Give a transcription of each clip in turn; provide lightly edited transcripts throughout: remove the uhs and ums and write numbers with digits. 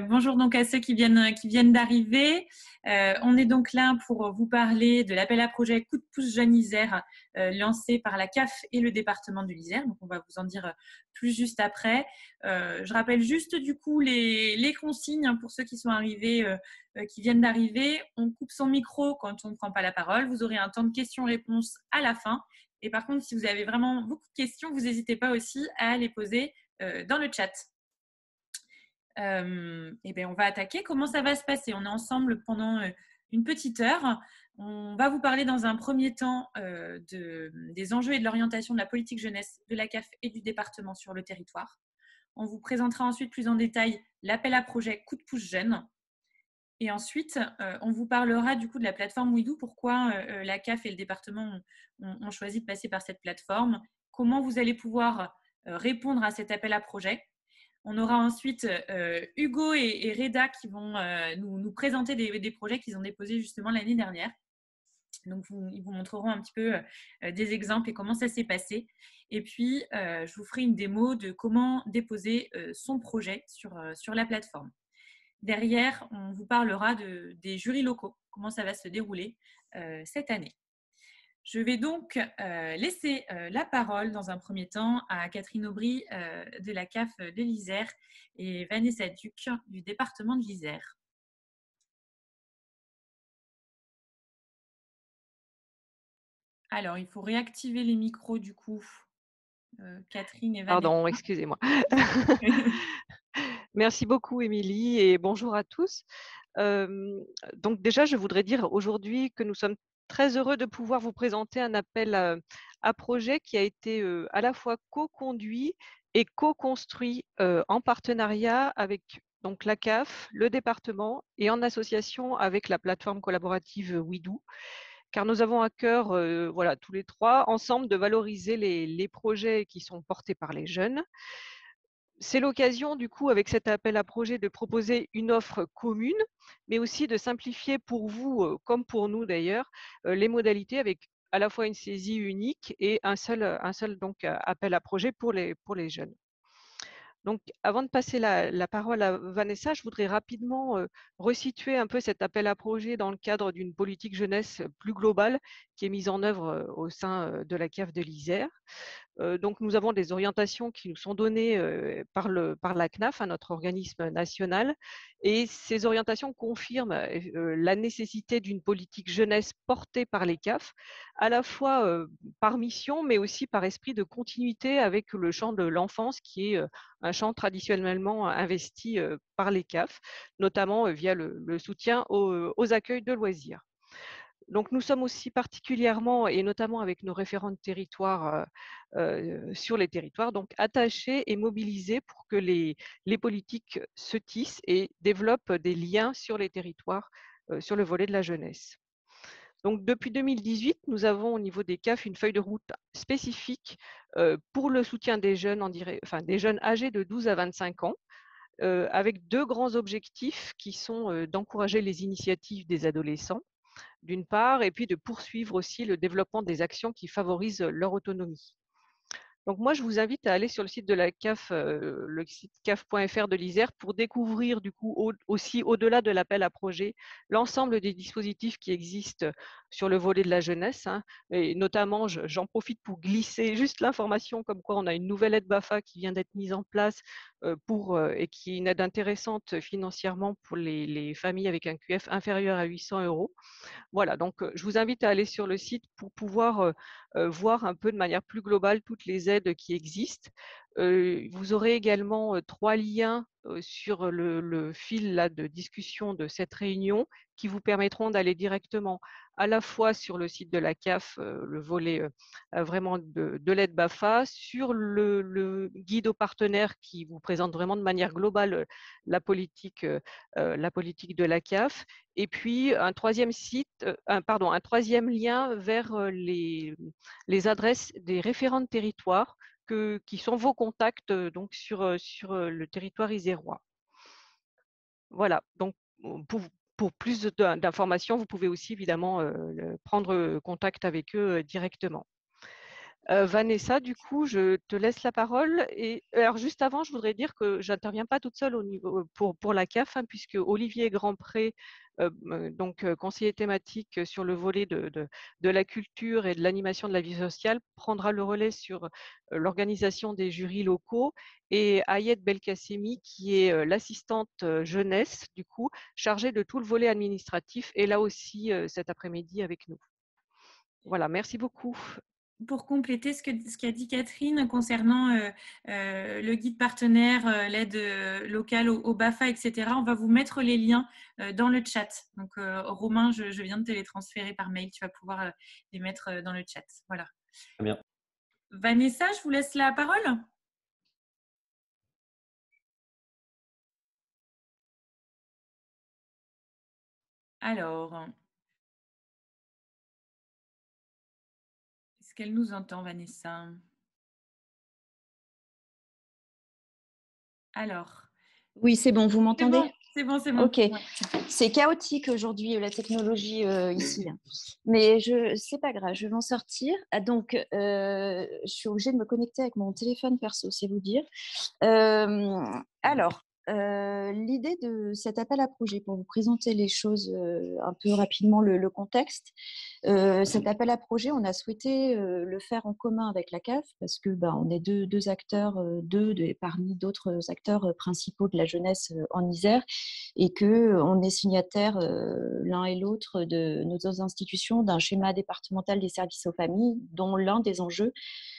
Bonjour donc à ceux qui viennent d'arriver. On est donc là pour vous parler de l'appel à projet Coup de pouce Jeunes Isère lancé par la CAF et le département de l'Isère. Donc on va vous en dire plus juste après. Je rappelle juste du coup les consignes hein, pour ceux qui sont arrivés, qui viennent d'arriver. On coupe son micro quand on ne prend pas la parole. Vous aurez un temps de questions-réponses à la fin. Et par contre, si vous avez vraiment beaucoup de questions, vous n'hésitez pas aussi à les poser dans le chat. Et bien, on va attaquer. Comment ça va se passer? On est ensemble pendant une petite heure. On va vous parler dans un premier temps des enjeux et de l'orientation de la politique jeunesse de la CAF et du département sur le territoire. On vous présentera ensuite plus en détail l'appel à projet Coup de pouce jeune. Et ensuite, on vous parlera du coup de la plateforme Ouidou, pourquoi la CAF et le département ont choisi de passer par cette plateforme, comment vous allez pouvoir répondre à cet appel à projet. On aura ensuite Hugo et Reda qui vont nous présenter des projets qu'ils ont déposés justement l'année dernière. Donc, ils vous montreront un petit peu des exemples et comment ça s'est passé. Et puis, je vous ferai une démo de comment déposer son projet sur la plateforme. Derrière, on vous parlera des jurys locaux, comment ça va se dérouler cette année. Je vais donc laisser la parole dans un premier temps à Catherine Aubry de la CAF de l'Isère et Vanessa Duc du département de l'Isère. Alors, il faut réactiver les micros du coup, Catherine et Vanessa. Pardon, excusez-moi. Merci beaucoup Émilie et bonjour à tous. Donc déjà, je voudrais dire aujourd'hui que nous sommes très heureux de pouvoir vous présenter un appel à projet qui a été à la fois co-conduit et co-construit en partenariat avec donc la CAF, le département et en association avec la plateforme collaborative Ouidou, car nous avons à cœur, voilà, tous les trois, ensemble, de valoriser les projets qui sont portés par les jeunes. C'est l'occasion, du coup, avec cet appel à projet, de proposer une offre commune, mais aussi de simplifier pour vous, comme pour nous d'ailleurs, les modalités avec à la fois une saisie unique et un seul donc, appel à projet pour les jeunes. Donc, avant de passer la parole à Vanessa, je voudrais rapidement resituer un peu cet appel à projet dans le cadre d'une politique jeunesse plus globale qui est mise en œuvre au sein de la CAF de l'Isère. Donc, nous avons des orientations qui nous sont données par la CNAF, notre organisme national, et ces orientations confirment la nécessité d'une politique jeunesse portée par les CAF, à la fois par mission, mais aussi par esprit de continuité avec le champ de l'enfance, qui est un champ traditionnellement investi par les CAF, notamment via le soutien aux accueils de loisirs. Donc, nous sommes aussi particulièrement, et notamment avec nos référents de territoire sur les territoires, donc attachés et mobilisés pour que les politiques se tissent et développent des liens sur les territoires sur le volet de la jeunesse. Donc, depuis 2018, nous avons au niveau des CAF une feuille de route spécifique pour le soutien des jeunes, des jeunes âgés de 12 à 25 ans, avec deux grands objectifs qui sont d'encourager les initiatives des adolescents, d'une part, et puis de poursuivre aussi le développement des actions qui favorisent leur autonomie. Donc moi, je vous invite à aller sur le site de la CAF, le site caf.fr de l'Isère, pour découvrir du coup aussi au-delà de l'appel à projet, l'ensemble des dispositifs qui existent sur le volet de la jeunesse. Et notamment, j'en profite pour glisser juste l'information comme quoi on a une nouvelle aide BAFA qui vient d'être mise en place et qui est une aide intéressante financièrement pour les familles avec un QF inférieur à 800 €. Voilà, donc je vous invite à aller sur le site pour pouvoir voir un peu de manière plus globale toutes les aides qui existent. Vous aurez également 3 liens sur le fil là, de discussion de cette réunion qui vous permettront d'aller directement à la fois sur le site de la CAF, le volet vraiment de l'aide BAFA, sur le guide aux partenaires qui vous présente vraiment de manière globale la politique de la CAF, et puis un troisième lien vers les adresses des référents de territoire qui sont vos contacts donc sur le territoire isérois. Voilà, donc pour plus d'informations, vous pouvez aussi évidemment prendre contact avec eux directement. Vanessa, du coup, je te laisse la parole. Et alors, juste avant, je voudrais dire que je n'interviens pas toute seule au niveau, pour la CAF, hein, puisque Olivier Grandpré, conseiller thématique sur le volet de la culture et de l'animation de la vie sociale, prendra le relais sur l'organisation des jurys locaux, et Ayed Belkacemi, qui est l'assistante jeunesse, du coup, chargée de tout le volet administratif, est là aussi cet après-midi avec nous. Voilà, merci beaucoup. Pour compléter ce qu'a dit Catherine concernant le guide partenaire, l'aide locale au BAFA, etc., on va vous mettre les liens dans le chat. Donc, Romain, je viens de te les transférer par mail. Tu vas pouvoir les mettre dans le chat. Voilà. Très bien. Vanessa, je vous laisse la parole. Alors, est-ce qu'elle nous entend, Vanessa? Alors. Oui, c'est bon, vous m'entendez? C'est bon. Ok, c'est chaotique aujourd'hui la technologie ici, mais c'est pas grave, je vais m'en sortir. Donc, je suis obligée de me connecter avec mon téléphone perso, c'est vous dire. Alors, l'idée de cet appel à projet, pour vous présenter les choses un peu rapidement, le contexte. Cet appel à projet, on a souhaité le faire en commun avec la CAF parce que on est deux acteurs, parmi d'autres acteurs principaux de la jeunesse en Isère, et que on est signataires l'un et l'autre de nos deux institutions d'un schéma départemental des services aux familles, dont l'un des enjeux,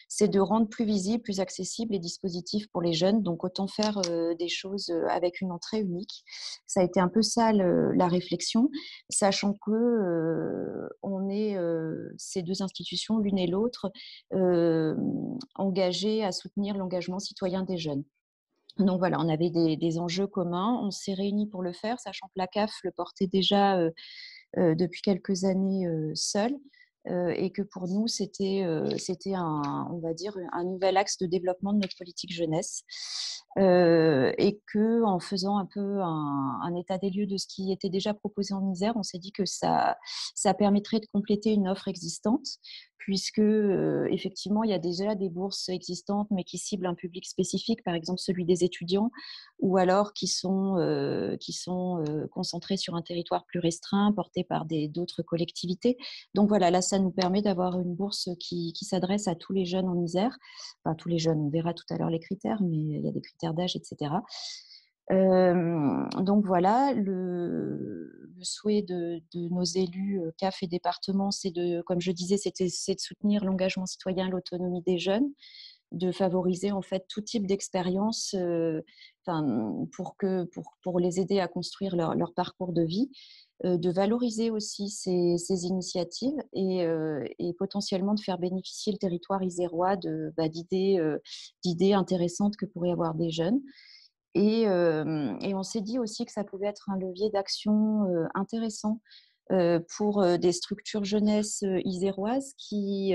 c'est de rendre plus visibles, plus accessibles les dispositifs pour les jeunes. Donc, autant faire des choses avec une entrée unique. Ça a été un peu ça la réflexion, sachant que on est ces deux institutions, l'une et l'autre, engagées à soutenir l'engagement citoyen des jeunes. Donc voilà, on avait des enjeux communs. On s'est réunis pour le faire, sachant que la CAF le portait déjà depuis quelques années seul, et que pour nous, c'était on va dire, un nouvel axe de développement de notre politique jeunesse, et qu'en faisant un peu un état des lieux de ce qui était déjà proposé en Isère, on s'est dit que ça permettrait de compléter une offre existante, puisque effectivement, il y a déjà des bourses existantes, mais qui ciblent un public spécifique, par exemple celui des étudiants, ou alors qui sont concentrés sur un territoire plus restreint, porté par d'autres collectivités. Donc voilà, là, ça nous permet d'avoir une bourse qui s'adresse à tous les jeunes en Isère. Enfin, tous les jeunes, on verra tout à l'heure les critères, mais il y a des critères d'âge, etc. Donc voilà, le souhait de nos élus CAF et département, comme je disais, c'est de soutenir l'engagement citoyen, l'autonomie des jeunes, de favoriser en fait tout type d'expérience, pour les aider à construire leur parcours de vie, de valoriser aussi ces initiatives, et potentiellement de faire bénéficier le territoire isérois d'idées intéressantes que pourraient avoir des jeunes. Et on s'est dit aussi que ça pouvait être un levier d'action intéressant pour des structures jeunesse iséroises qui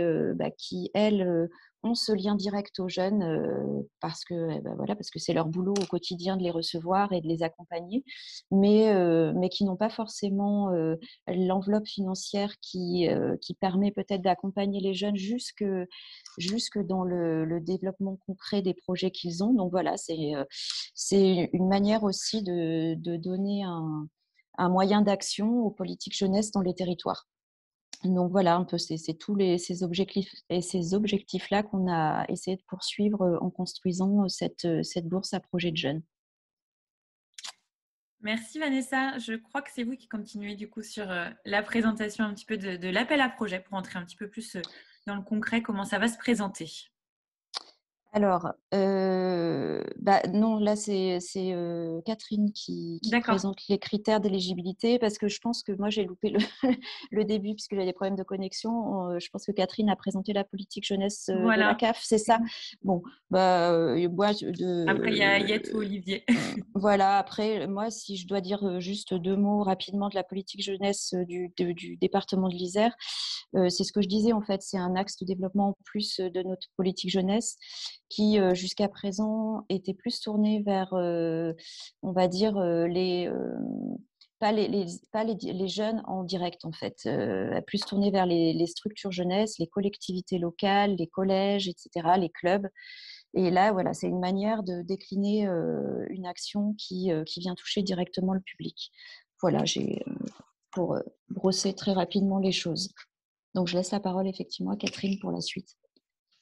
elles, ont ce lien direct aux jeunes, parce que c'est leur boulot au quotidien de les recevoir et de les accompagner, mais qui n'ont pas forcément l'enveloppe financière qui permet peut-être d'accompagner les jeunes jusque dans le développement concret des projets qu'ils ont. Donc voilà, c'est une manière aussi de donner un moyen d'action aux politiques jeunesse dans les territoires. Donc voilà, un peu, c'est tous ces objectifs-là qu'on a essayé de poursuivre en construisant cette bourse à projet de jeunes. Merci Vanessa. Je crois que c'est vous qui continuez du coup sur la présentation un petit peu de l'appel à projet pour entrer un petit peu plus dans le concret, comment ça va se présenter. Alors, non, là, c'est Catherine qui présente les critères d'éligibilité, parce que je pense que moi, j'ai loupé le début puisque j'avais des problèmes de connexion. Je pense que Catherine a présenté la politique jeunesse de la CAF, c'est ça? Bon, après, il y a Ayed ou Olivier. Voilà, après, moi, si je dois dire juste deux mots rapidement de la politique jeunesse du département de l'Isère, c'est ce que je disais, en fait, c'est un axe de développement en plus de notre politique jeunesse qui, jusqu'à présent, était plus tourné vers, on va dire, pas les jeunes en direct, en fait, plus tournée vers les structures jeunesse, les collectivités locales, les collèges, etc., les clubs. Et là, voilà, c'est une manière de décliner une action qui vient toucher directement le public. Voilà, pour brosser très rapidement les choses. Donc, je laisse la parole effectivement à Catherine pour la suite.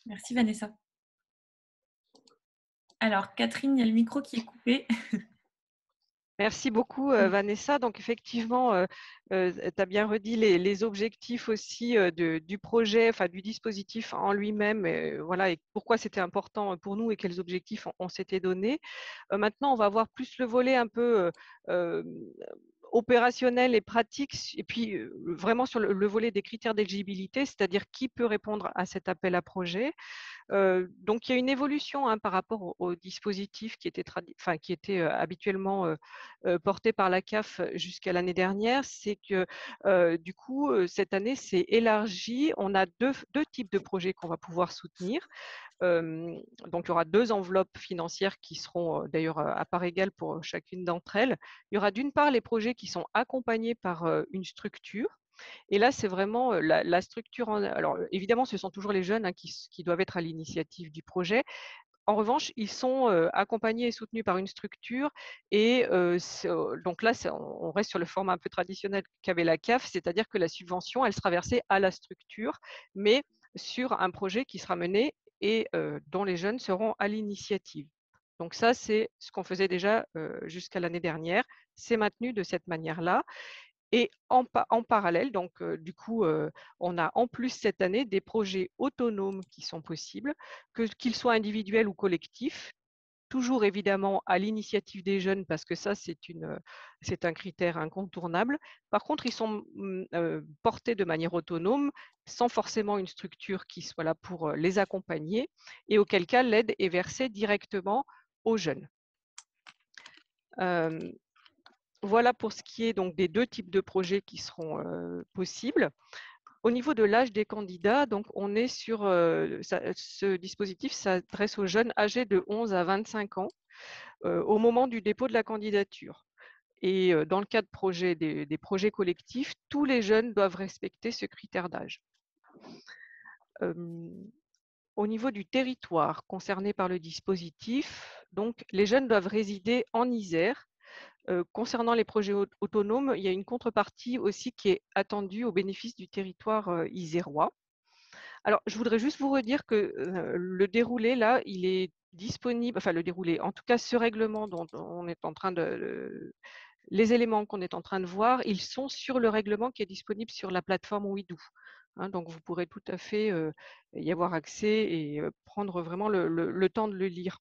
Merci Vanessa. Alors Catherine, il y a le micro qui est coupé. Merci beaucoup Vanessa. Donc effectivement, tu as bien redit les objectifs aussi du projet, enfin du dispositif en lui-même, voilà, et pourquoi c'était important pour nous et quels objectifs on s'était donnés. Maintenant, on va voir plus le volet un peu opérationnel et pratique, et puis vraiment sur le volet des critères d'éligibilité, c'est-à-dire qui peut répondre à cet appel à projet. Donc, il y a une évolution par rapport au dispositif qui était habituellement porté par la CAF jusqu'à l'année dernière. C'est que du coup, cette année, c'est élargi. On a deux types de projets qu'on va pouvoir soutenir. Donc, il y aura 2 enveloppes financières qui seront d'ailleurs à part égale pour chacune d'entre elles. Il y aura d'une part les projets qui sont accompagnés par une structure. Et là, c'est vraiment la structure. Alors, évidemment, ce sont toujours les jeunes qui doivent être à l'initiative du projet. En revanche, ils sont accompagnés et soutenus par une structure. Et donc là, on reste sur le format un peu traditionnel qu'avait la CAF, c'est-à-dire que la subvention, elle sera versée à la structure, mais sur un projet qui sera mené et dont les jeunes seront à l'initiative. Donc ça, c'est ce qu'on faisait déjà jusqu'à l'année dernière. C'est maintenu de cette manière-là. Et en parallèle, donc du coup, on a en plus cette année des projets autonomes qui sont possibles, qu'ils soient individuels ou collectifs, toujours évidemment à l'initiative des jeunes, parce que ça, c'est un critère incontournable. Par contre, ils sont portés de manière autonome, sans forcément une structure qui soit là pour les accompagner, et auquel cas l'aide est versée directement aux jeunes. Voilà pour ce qui est donc des 2 types de projets qui seront possibles. Au niveau de l'âge des candidats, donc on est sur ce dispositif s'adresse aux jeunes âgés de 11 à 25 ans au moment du dépôt de la candidature. Et dans le cas de des projets collectifs, tous les jeunes doivent respecter ce critère d'âge. Au niveau du territoire concerné par le dispositif, donc les jeunes doivent résider en Isère. Concernant les projets autonomes, il y a une contrepartie aussi qui est attendue au bénéfice du territoire isérois. Alors, je voudrais juste vous redire que le déroulé, là, il est disponible, enfin le déroulé, en tout cas ce règlement dont on est en train les éléments qu'on est en train de voir, ils sont sur le règlement qui est disponible sur la plateforme Ouidou. Hein, donc, vous pourrez tout à fait y avoir accès et prendre vraiment le temps de le lire.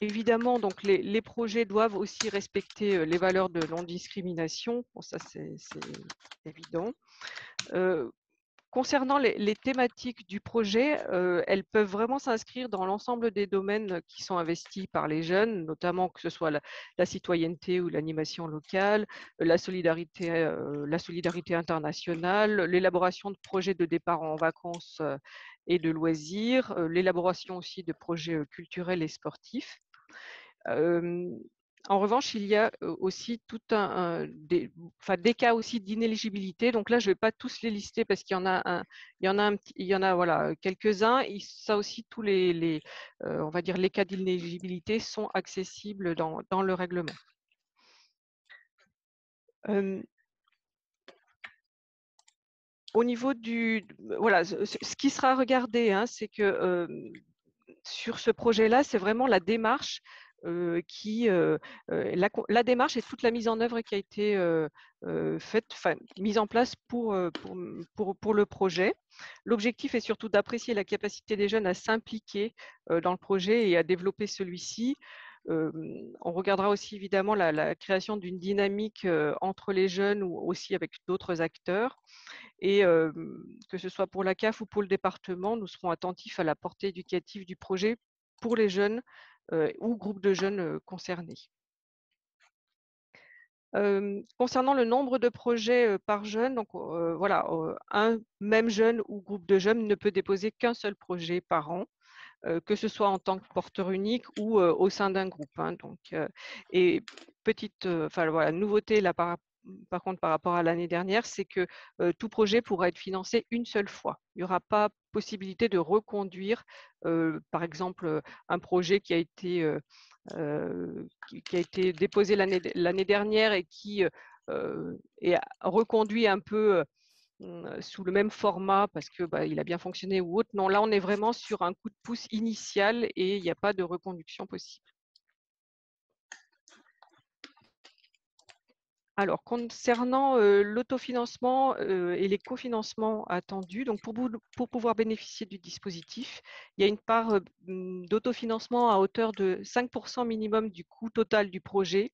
Évidemment, donc les projets doivent aussi respecter les valeurs de non-discrimination. Bon, ça, c'est évident. Concernant les thématiques du projet, elles peuvent vraiment s'inscrire dans l'ensemble des domaines qui sont investis par les jeunes, notamment que ce soit la citoyenneté ou l'animation locale, la solidarité internationale, l'élaboration de projets de départ en vacances et de loisirs, l'élaboration aussi de projets culturels et sportifs. En revanche, il y a aussi des cas aussi d'inéligibilité. Donc là, je ne vais pas tous les lister parce qu'il y en a voilà, quelques-uns. Ça aussi, tous on va dire les cas d'inéligibilité sont accessibles dans le règlement. Au niveau voilà, ce qui sera regardé, hein, c'est que sur ce projet-là, c'est vraiment la démarche la démarche et toute la mise en œuvre qui a été mise en place pour le projet. L'objectif est surtout d'apprécier la capacité des jeunes à s'impliquer dans le projet et à développer celui-ci. On regardera aussi évidemment la création d'une dynamique entre les jeunes ou aussi avec d'autres acteurs. Et que ce soit pour la CAF ou pour le département, nous serons attentifs à la portée éducative du projet pour les jeunes ou groupes de jeunes concernés. Concernant le nombre de projets par jeune, donc voilà, un même jeune ou groupe de jeunes ne peut déposer qu'un seul projet par an. que ce soit en tant que porteur unique ou au sein d'un groupe. Hein. Donc, et petite voilà, nouveauté là, par contre par rapport à l'année dernière, c'est que tout projet pourra être financé une seule fois. Il n'y aura pas possibilité de reconduire, par exemple, un projet qui a été déposé l'année dernière et qui est reconduit un peu sous le même format parce que il a bien fonctionné ou autre. Non, là, on est vraiment sur un coup de pouce initial et il n'y a pas de reconduction possible. Alors, concernant l'autofinancement et les cofinancements attendus, donc pour pouvoir bénéficier du dispositif, il y a une part d'autofinancement à hauteur de 5% minimum du coût total du projet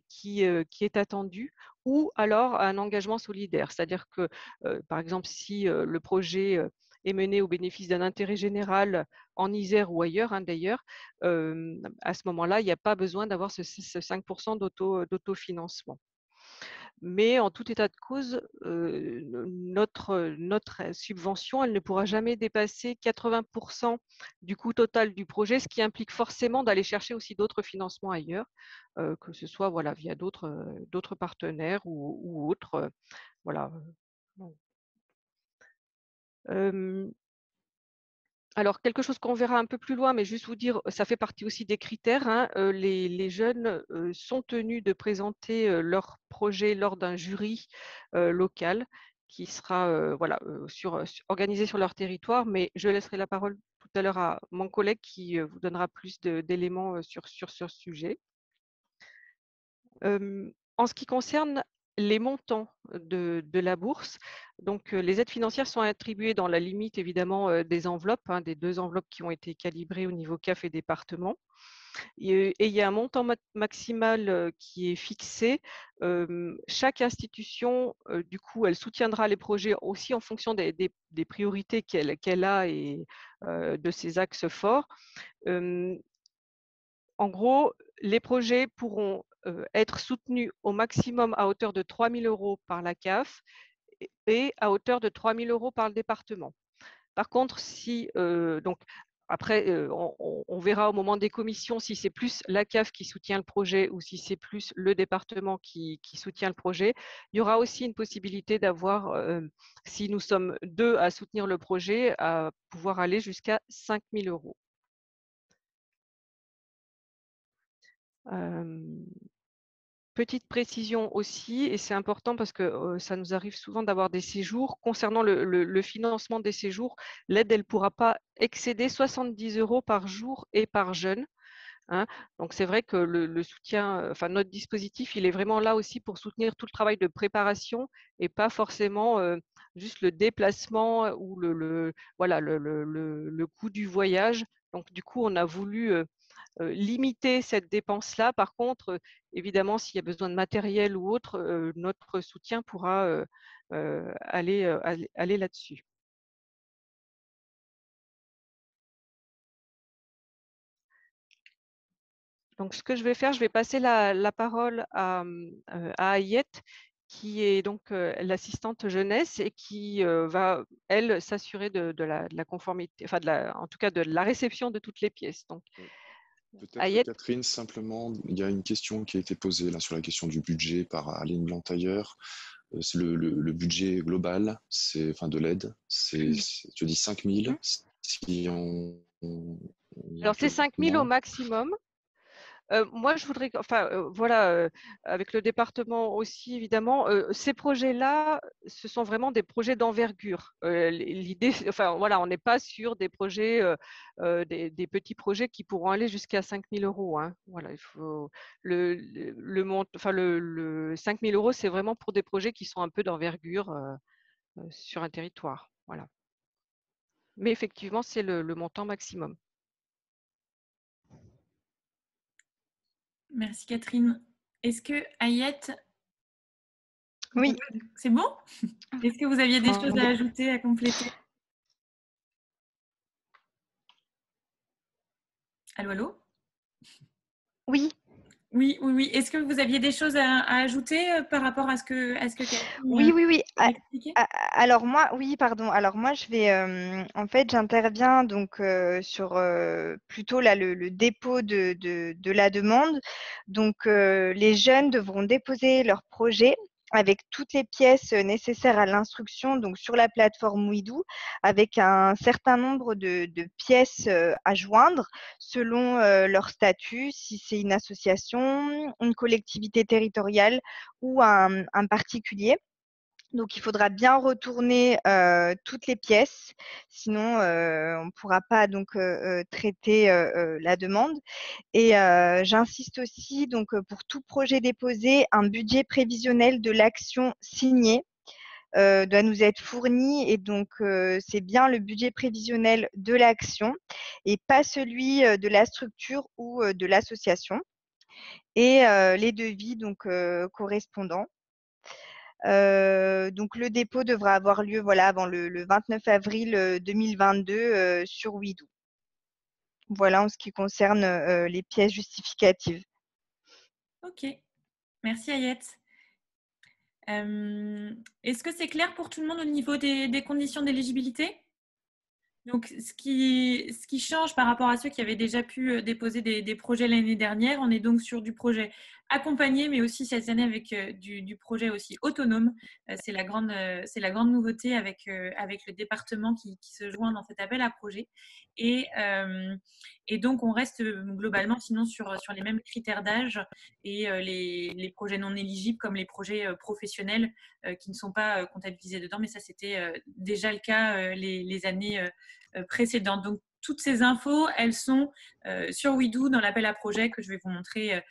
qui est attendu, ou alors un engagement solidaire. C'est-à-dire que, par exemple, si le projet est mené au bénéfice d'un intérêt général en Isère ou ailleurs, hein, d'ailleurs, à ce moment-là, il n'y a pas besoin d'avoir ce 5% d'autofinancement. Mais en tout état de cause, notre subvention, elle ne pourra jamais dépasser 80% du coût total du projet, ce qui implique forcément d'aller chercher aussi d'autres financements ailleurs, que ce soit voilà, via d'autres partenaires ou autres. Voilà. Alors, quelque chose qu'on verra un peu plus loin, mais juste vous dire, ça fait partie aussi des critères. Hein, les jeunes sont tenus de présenter leur projet lors d'un jury local qui sera organisé sur leur territoire, mais je laisserai la parole tout à l'heure à mon collègue qui vous donnera plus d'éléments sur ce sujet. En ce qui concerne les montants de la bourse, donc les aides financières sont attribuées dans la limite évidemment des enveloppes, hein, des 2 enveloppes qui ont été calibrées au niveau CAF et département. Et il y a un montant maximal qui est fixé. Chaque institution, du coup, elle soutiendra les projets aussi en fonction des priorités qu'elle a et de ses axes forts. En gros, les projets pourront être soutenus au maximum à hauteur de 3 000 € par la CAF et à hauteur de 3 000 € par le département. Par contre, si donc après, on verra au moment des commissions si c'est plus la CAF qui soutient le projet ou si c'est plus le département qui soutient le projet. Il y aura aussi une possibilité d'avoir, si nous sommes 2 à soutenir le projet, à pouvoir aller jusqu'à 5 000 €. Petite précision aussi, et c'est important parce que ça nous arrive souvent d'avoir des séjours. Concernant le financement des séjours, l'aide, elle ne pourra pas excéder 70 € par jour et par jeune. Hein. Donc, c'est vrai que le soutien, enfin notre dispositif, il est vraiment là aussi pour soutenir tout le travail de préparation et pas forcément juste le déplacement ou voilà, le coût du voyage. Donc, du coup, on a voulu limiter cette dépense-là. Par contre, évidemment, s'il y a besoin de matériel ou autre, notre soutien pourra aller là-dessus. Donc, ce que je vais faire, je vais passer la parole à Ayette, qui est donc l'assistante jeunesse et qui va, elle, s'assurer de la conformité, enfin, en tout cas, de la réception de toutes les pièces. Donc, peut-être Ayette. Catherine, simplement, il y a une question qui a été posée là sur la question du budget par Aline Blantailleur. C'est le budget global, enfin de l'aide, tu dis 5 000. Si Alors, c'est 5 000 au maximum. Moi, je voudrais, enfin, voilà, avec le département aussi, évidemment, ces projets-là, ce sont vraiment des projets d'envergure. L'idée, enfin, voilà, on n'est pas sur des projets, des petits projets qui pourront aller jusqu'à 5 000 €. Hein. Voilà, il faut enfin, le 5 000 €, c'est vraiment pour des projets qui sont un peu d'envergure sur un territoire. Voilà. Mais effectivement, c'est le montant maximum. Merci Catherine. Est-ce que Ayette… Oui. C'est bon? Est-ce que vous aviez des choses à ajouter, à compléter? Allô, allô? Oui. Oui, oui, oui. Est-ce que vous aviez des choses à ajouter par rapport à ce que Catherine Oui, oui, oui. expliquait? Alors moi, oui, pardon. Alors moi, en fait, j'interviens donc sur plutôt là le dépôt de la demande. Donc les jeunes devront déposer leur projet avec toutes les pièces nécessaires à l'instruction, donc sur la plateforme Ouidou, avec un certain nombre de pièces à joindre selon leur statut, si c'est une association, une collectivité territoriale ou un particulier. Donc, il faudra bien retourner toutes les pièces, sinon on ne pourra pas donc traiter la demande. Et j'insiste aussi donc pour tout projet déposé, un budget prévisionnel de l'action signée doit nous être fourni, et donc c'est bien le budget prévisionnel de l'action et pas celui de la structure ou de l'association, et les devis donc correspondants. Donc le dépôt devra avoir lieu voilà, avant le 29 avril 2022 sur Ouidou. Voilà en ce qui concerne les pièces justificatives. Ok, merci Ayette. Est-ce que c'est clair pour tout le monde au niveau des conditions d'éligibilité? Donc, ce qui change par rapport à ceux qui avaient déjà pu déposer des projets l'année dernière, on est donc sur du projet accompagné, mais aussi cette année avec du projet aussi autonome. C'est la grande nouveauté avec le département qui se joint dans cet appel à projet. Et donc, on reste globalement sinon sur les mêmes critères d'âge, et les projets non éligibles comme les projets professionnels qui ne sont pas comptabilisés dedans. Mais ça, c'était déjà le cas les années précédentes. Donc, toutes ces infos, elles sont sur Ouidou dans l'appel à projet que je vais vous montrer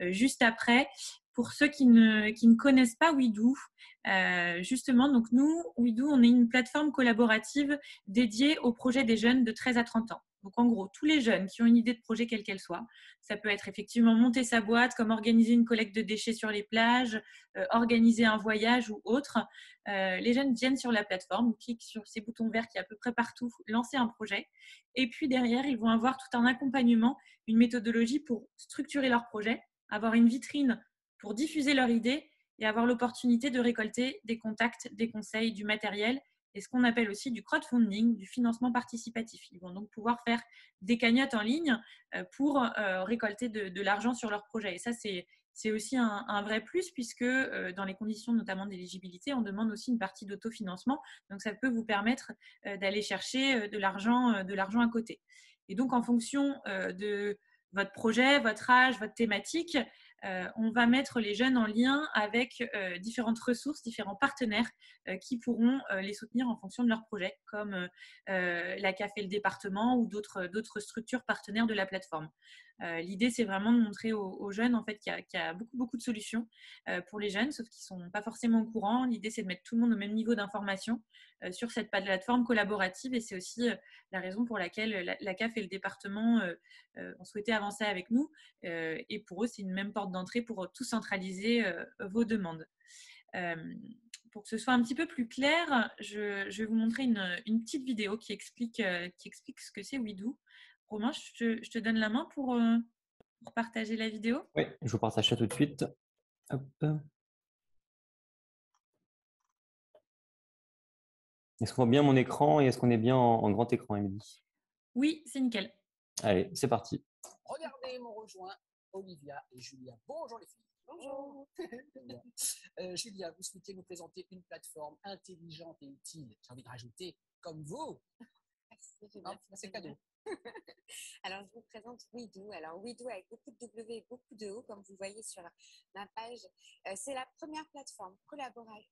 juste après. Pour ceux qui ne connaissent pas Ouidou, justement, donc nous, Ouidou, on est une plateforme collaborative dédiée aux projets des jeunes de 13 à 30 ans. Donc, en gros, tous les jeunes qui ont une idée de projet, quelle qu'elle soit, ça peut être effectivement monter sa boîte, comme organiser une collecte de déchets sur les plages, organiser un voyage ou autre. Les jeunes viennent sur la plateforme, cliquent sur ces boutons verts qui est à peu près partout, lancer un projet. Et puis derrière, ils vont avoir tout un accompagnement, une méthodologie pour structurer leur projet, avoir une vitrine pour diffuser leur idée et avoir l'opportunité de récolter des contacts, des conseils, du matériel et ce qu'on appelle aussi du crowdfunding, du financement participatif. Ils vont donc pouvoir faire des cagnottes en ligne pour récolter de l'argent sur leur projet. Et ça, c'est aussi un vrai plus puisque dans les conditions notamment d'éligibilité, on demande aussi une partie d'autofinancement. Donc, ça peut vous permettre d'aller chercher de l'argent à côté. Et donc, en fonction de votre projet, votre âge, votre thématique, on va mettre les jeunes en lien avec différentes ressources, différents partenaires qui pourront les soutenir en fonction de leur projet, comme la CAF et le département ou d'autres structures partenaires de la plateforme. L'idée, c'est vraiment de montrer aux jeunes en fait, qu'il y a beaucoup, beaucoup de solutions pour les jeunes, sauf qu'ils ne sont pas forcément au courant. L'idée, c'est de mettre tout le monde au même niveau d'information sur cette plateforme collaborative, et c'est aussi la raison pour laquelle la CAF et le département ont souhaité avancer avec nous. Et pour eux, c'est une même porte d'entrée pour tout centraliser vos demandes. Pour que ce soit un petit peu plus clair, je vais vous montrer une petite vidéo qui explique ce que c'est Ouidou. Romain, je te donne la main pour partager la vidéo. Oui, je vous partage ça tout de suite. Hop. Est-ce qu'on voit bien mon écran et est-ce qu'on est bien en grand écran, Émilie? Oui, c'est nickel. Allez, c'est parti. Regardez, m'ont rejoint Olivia et Julia. Bonjour les filles. Bonjour. Julia, vous souhaitez nous présenter une plateforme intelligente et utile. J'ai envie de rajouter, comme vous. Merci, c'est cadeau. Alors, je vous présente Ouidou. Alors, Ouidou avec beaucoup de W et beaucoup de O, comme vous voyez sur ma page. C'est la première plateforme collaborative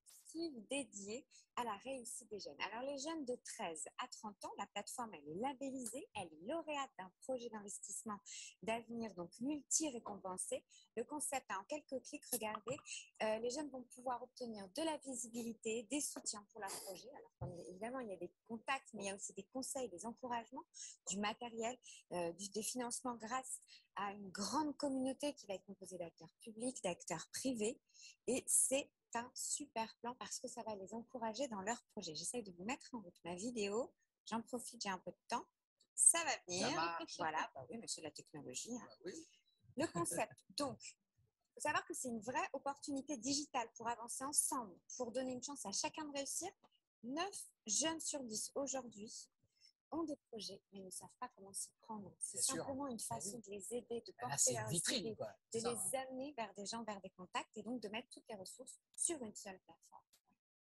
dédiée à la réussite des jeunes. Alors, les jeunes de 13 à 30 ans, la plateforme, elle est labellisée, elle est lauréate d'un projet d'investissement d'avenir, donc multi-récompensé. Le concept, en quelques clics, regardez, les jeunes vont pouvoir obtenir de la visibilité, des soutiens pour leur projet. Alors, évidemment, il y a des contacts, mais il y a aussi des conseils, des encouragements, du matériel, des financements grâce à une grande communauté qui va être composée d'acteurs publics, d'acteurs privés. Et c'est un super plan parce que ça va les encourager dans leur projet. J'essaie de vous mettre en route ma vidéo. J'en profite, j'ai un peu de temps. Ça va venir. Ça marche. Voilà, bah oui, mais c'est la technologie. Hein. Bah oui. Le concept, donc, faut savoir que c'est une vraie opportunité digitale pour avancer ensemble, pour donner une chance à chacun de réussir. 9 jeunes sur 10 aujourd'hui ont des projets, mais ne savent pas comment s'y prendre. C'est simplement une façon de les aider, de porter leurs idées, de les amener vers des gens, vers des contacts, et donc de mettre toutes les ressources sur une seule plateforme.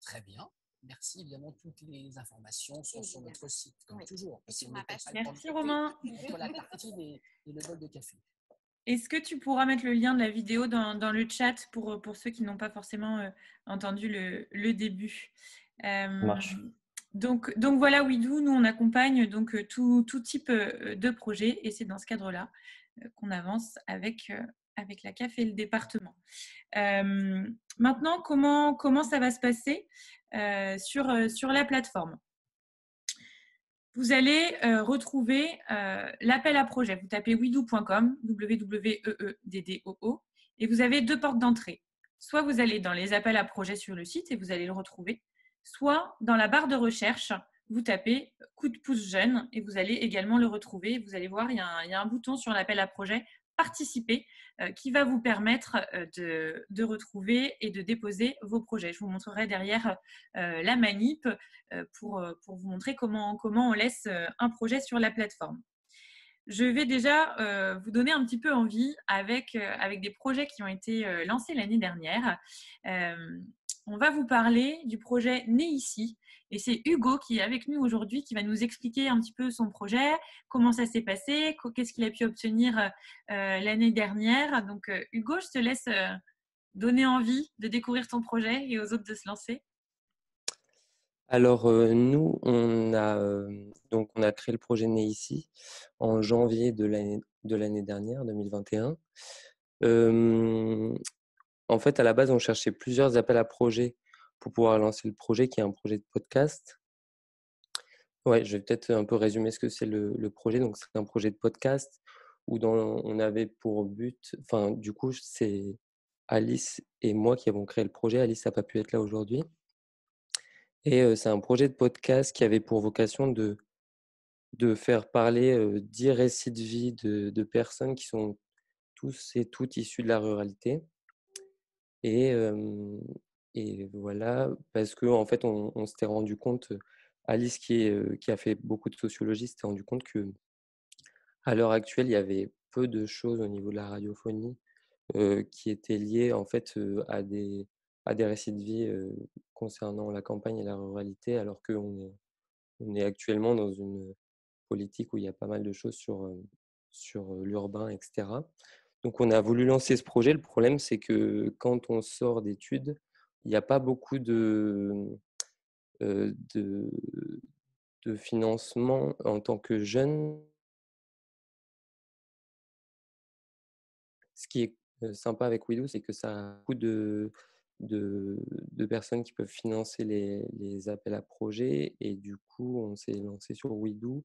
Très bien. Merci. Évidemment, toutes les informations sont sur notre site, comme toujours. Et sur ma page. Merci Romain. Entre la tartine et le bol de café. Est-ce que tu pourras mettre le lien de la vidéo dans le chat pour ceux qui n'ont pas forcément entendu le début? Ça marche. Donc voilà, WeDo, nous on accompagne donc tout type de projet et c'est dans ce cadre-là qu'on avance avec la CAF et le département. Maintenant, comment ça va se passer sur la plateforme? Vous allez retrouver l'appel à projet. Vous tapez weedoo.com, W-W-E-E-D-D-O-O, et vous avez 2 portes d'entrée. Soit vous allez dans les appels à projet sur le site et vous allez le retrouver, soit dans la barre de recherche, vous tapez coup de pouce jeune et vous allez également le retrouver. Vous allez voir, il y a un bouton sur l'appel à projet participer qui va vous permettre de retrouver et de déposer vos projets. Je vous montrerai derrière la manip pour vous montrer comment on laisse un projet sur la plateforme. Je vais déjà vous donner un petit peu envie avec des projets qui ont été lancés l'année dernière. On va vous parler du projet Né ici. Et c'est Hugo qui est avec nous aujourd'hui, qui va nous expliquer un petit peu son projet, comment ça s'est passé, qu'est-ce qu'il a pu obtenir l'année dernière. Donc Hugo, je te laisse donner envie de découvrir ton projet et aux autres de se lancer. Alors, nous, on a créé le projet Né ici en janvier de l'année dernière, 2021. En fait, à la base, on cherchait plusieurs appels à projets pour pouvoir lancer le projet, qui est un projet de podcast. Ouais, je vais peut-être un peu résumer ce que c'est le projet. Donc, c'est un projet de podcast où on avait pour but, enfin, du coup, c'est Alice et moi qui avons créé le projet. Alice n'a pas pu être là aujourd'hui. Et c'est un projet de podcast qui avait pour vocation de faire parler 10 récits de vie de personnes qui sont tous et toutes issus de la ruralité. Et voilà, parce qu'en fait, on s'était rendu compte, Alice qui a fait beaucoup de sociologie, s'était rendu compte qu'à l'heure actuelle, il y avait peu de choses au niveau de la radiophonie qui étaient liées en fait à des récits de vie concernant la campagne et la ruralité, alors qu'on est actuellement dans une politique où il y a pas mal de choses sur l'urbain, etc. Donc, on a voulu lancer ce projet. Le problème, c'est que quand on sort d'études, il n'y a pas beaucoup de financement en tant que jeune. Ce qui est sympa avec WeDo, c'est que ça a beaucoup de personnes qui peuvent financer les appels à projets. Et du coup, on s'est lancé sur WeDo.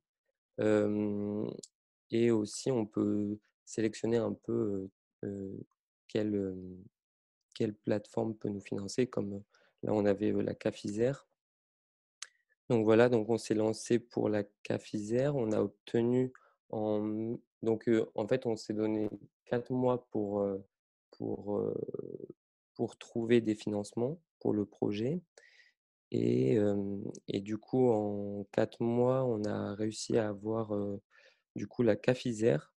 Et aussi, on peut sélectionner un peu quelle plateforme peut nous financer, comme là, on avait la CAF Isère. Donc voilà, donc on s'est lancé pour la CAF Isère. On a obtenu donc en fait, on s'est donné 4 mois pour trouver des financements pour le projet. Et du coup, en 4 mois, on a réussi à avoir du coup la CAF Isère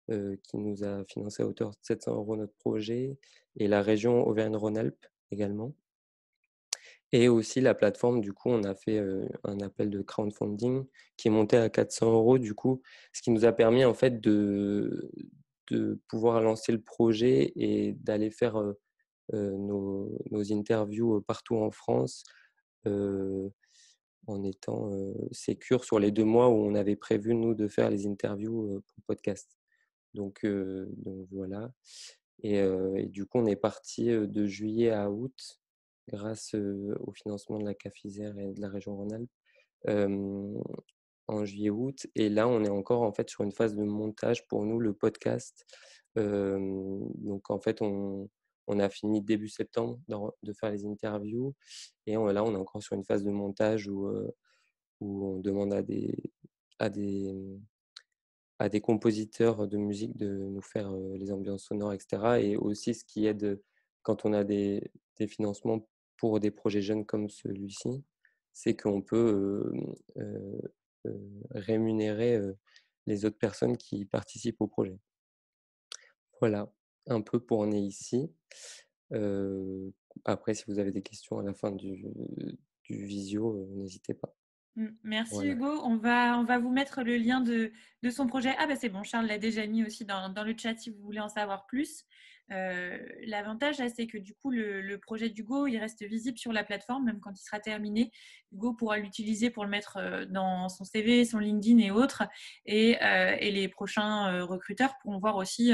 qui nous a financé à hauteur de 700 € notre projet, et la région Auvergne-Rhône-Alpes également. Et aussi la plateforme, du coup, on a fait un appel de crowdfunding qui est monté à 400 € du coup, ce qui nous a permis en fait de pouvoir lancer le projet et d'aller faire nos interviews partout en France en étant sécure sur les 2 mois où on avait prévu, nous, de faire les interviews pour le podcast. Donc voilà. Et du coup, on est parti de juillet à août grâce au financement de la CAF Isère et de la région Rhône-Alpes en juillet-août. Et là, on est encore en fait sur une phase de montage pour nous, le podcast. Donc en fait, on a fini début septembre de faire les interviews. Et là, on est encore sur une phase de montage où on demande à des à des compositeurs de musique de nous faire les ambiances sonores, etc. Et aussi, ce qui aide quand on a des financements pour des projets jeunes comme celui-ci, c'est qu'on peut rémunérer les autres personnes qui participent au projet. Voilà, un peu pour en est ici. Après, si vous avez des questions à la fin du visio, n'hésitez pas. Merci Voilà. Hugo. On va vous mettre le lien de son projet. Ah bah c'est bon, Charles l'a déjà mis aussi dans le chat si vous voulez en savoir plus. L'avantage, c'est que du coup, le projet d'Hugo, il reste visible sur la plateforme, même quand il sera terminé. Hugo pourra l'utiliser pour le mettre dans son CV, son LinkedIn et autres. Et les prochains recruteurs pourront voir aussi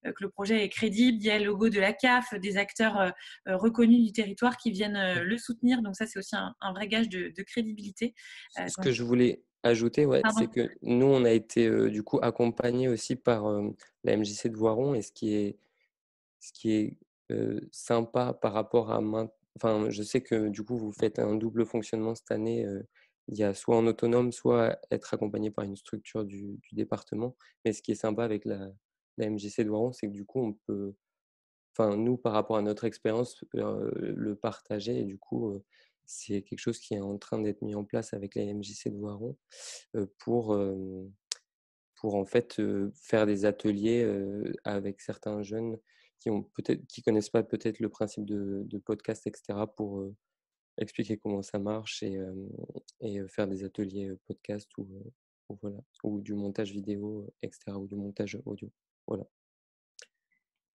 que le projet est crédible. Il y a le logo de la CAF, des acteurs reconnus du territoire qui viennent le soutenir. Donc ça, c'est aussi un vrai gage de crédibilité. Ce que je voulais ajouter, c'est que nous, on a été du coup accompagnés aussi par la MJC de Voiron. Et ce qui est sympa par rapport à enfin, je sais que du coup, vous faites un double fonctionnement cette année. Il y a soit en autonome, soit être accompagné par une structure du département. Mais ce qui est sympa avec la MJC de Voiron, c'est que du coup, on peut, enfin, nous, par rapport à notre expérience, le partager. Et du coup, c'est quelque chose qui est en train d'être mis en place avec la MJC de Voiron pour en fait faire des ateliers avec certains jeunes qui connaissent pas peut-être le principe de podcast, etc., pour expliquer comment ça marche et faire des ateliers podcast voilà, ou du montage vidéo, etc., ou du montage audio. Voilà.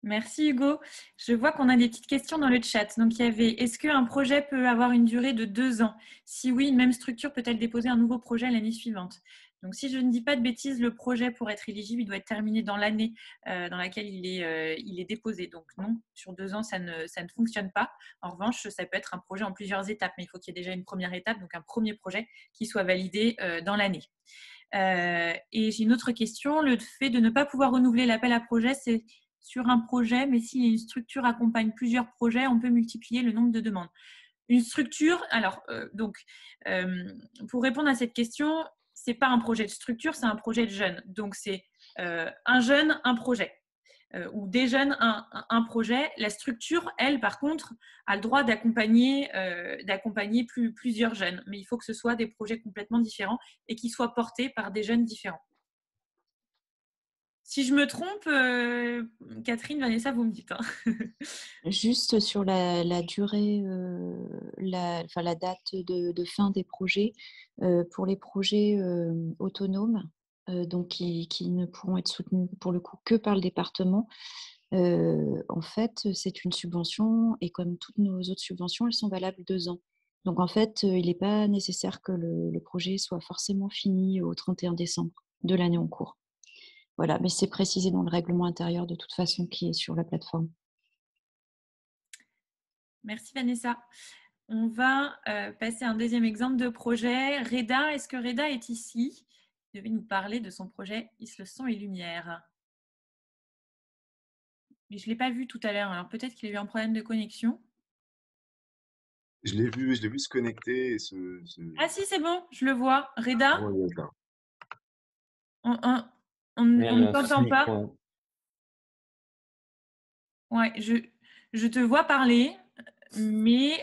Merci Hugo. Je vois qu'on a des petites questions dans le chat. Donc, il y avait, est-ce qu'un projet peut avoir une durée de 2 ans? Si oui, une même structure peut-elle déposer un nouveau projet l'année suivante? Donc, si je ne dis pas de bêtises, le projet, pour être éligible, il doit être terminé dans l'année dans laquelle il est déposé. Donc, non, sur 2 ans, ça ne fonctionne pas. En revanche, ça peut être un projet en plusieurs étapes, mais il faut qu'il y ait déjà une première étape, donc un premier projet qui soit validé dans l'année. Et j'ai une autre question. Le fait de ne pas pouvoir renouveler l'appel à projet, c'est sur un projet, mais si une structure accompagne plusieurs projets, on peut multiplier le nombre de demandes. Une structure, alors, pour répondre à cette question, ce n'est pas un projet de structure, c'est un projet de jeune. Donc, c'est un jeune, un projet. Ou des jeunes, un projet. La structure, elle, par contre, a le droit d'accompagner plusieurs jeunes. Mais il faut que ce soit des projets complètement différents et qui soient portés par des jeunes différents. Si je me trompe, Catherine, Vanessa, vous me dites. Juste sur la durée, la date de fin des projets, pour les projets autonomes, donc qui ne pourront être soutenus pour le coup que par le département, en fait, c'est une subvention et comme toutes nos autres subventions, elles sont valables 2 ans. Donc en fait, il n'est pas nécessaire que le projet soit forcément fini au 31 décembre de l'année en cours. Voilà, mais c'est précisé dans le règlement intérieur de toute façon qui est sur la plateforme. Merci Vanessa. On va passer à un deuxième exemple de projet. Reda, est-ce que Reda est ici? Il devait nous parler de son projet Isle Son et Lumière. Mais je ne l'ai pas vu tout à l'heure, alors peut-être qu'il a eu un problème de connexion. Je l'ai vu se connecter. Ah si, c'est bon, je le vois. Reda, Oh, d'accord. on ne t'entend pas. Ouais, je te vois parler, mais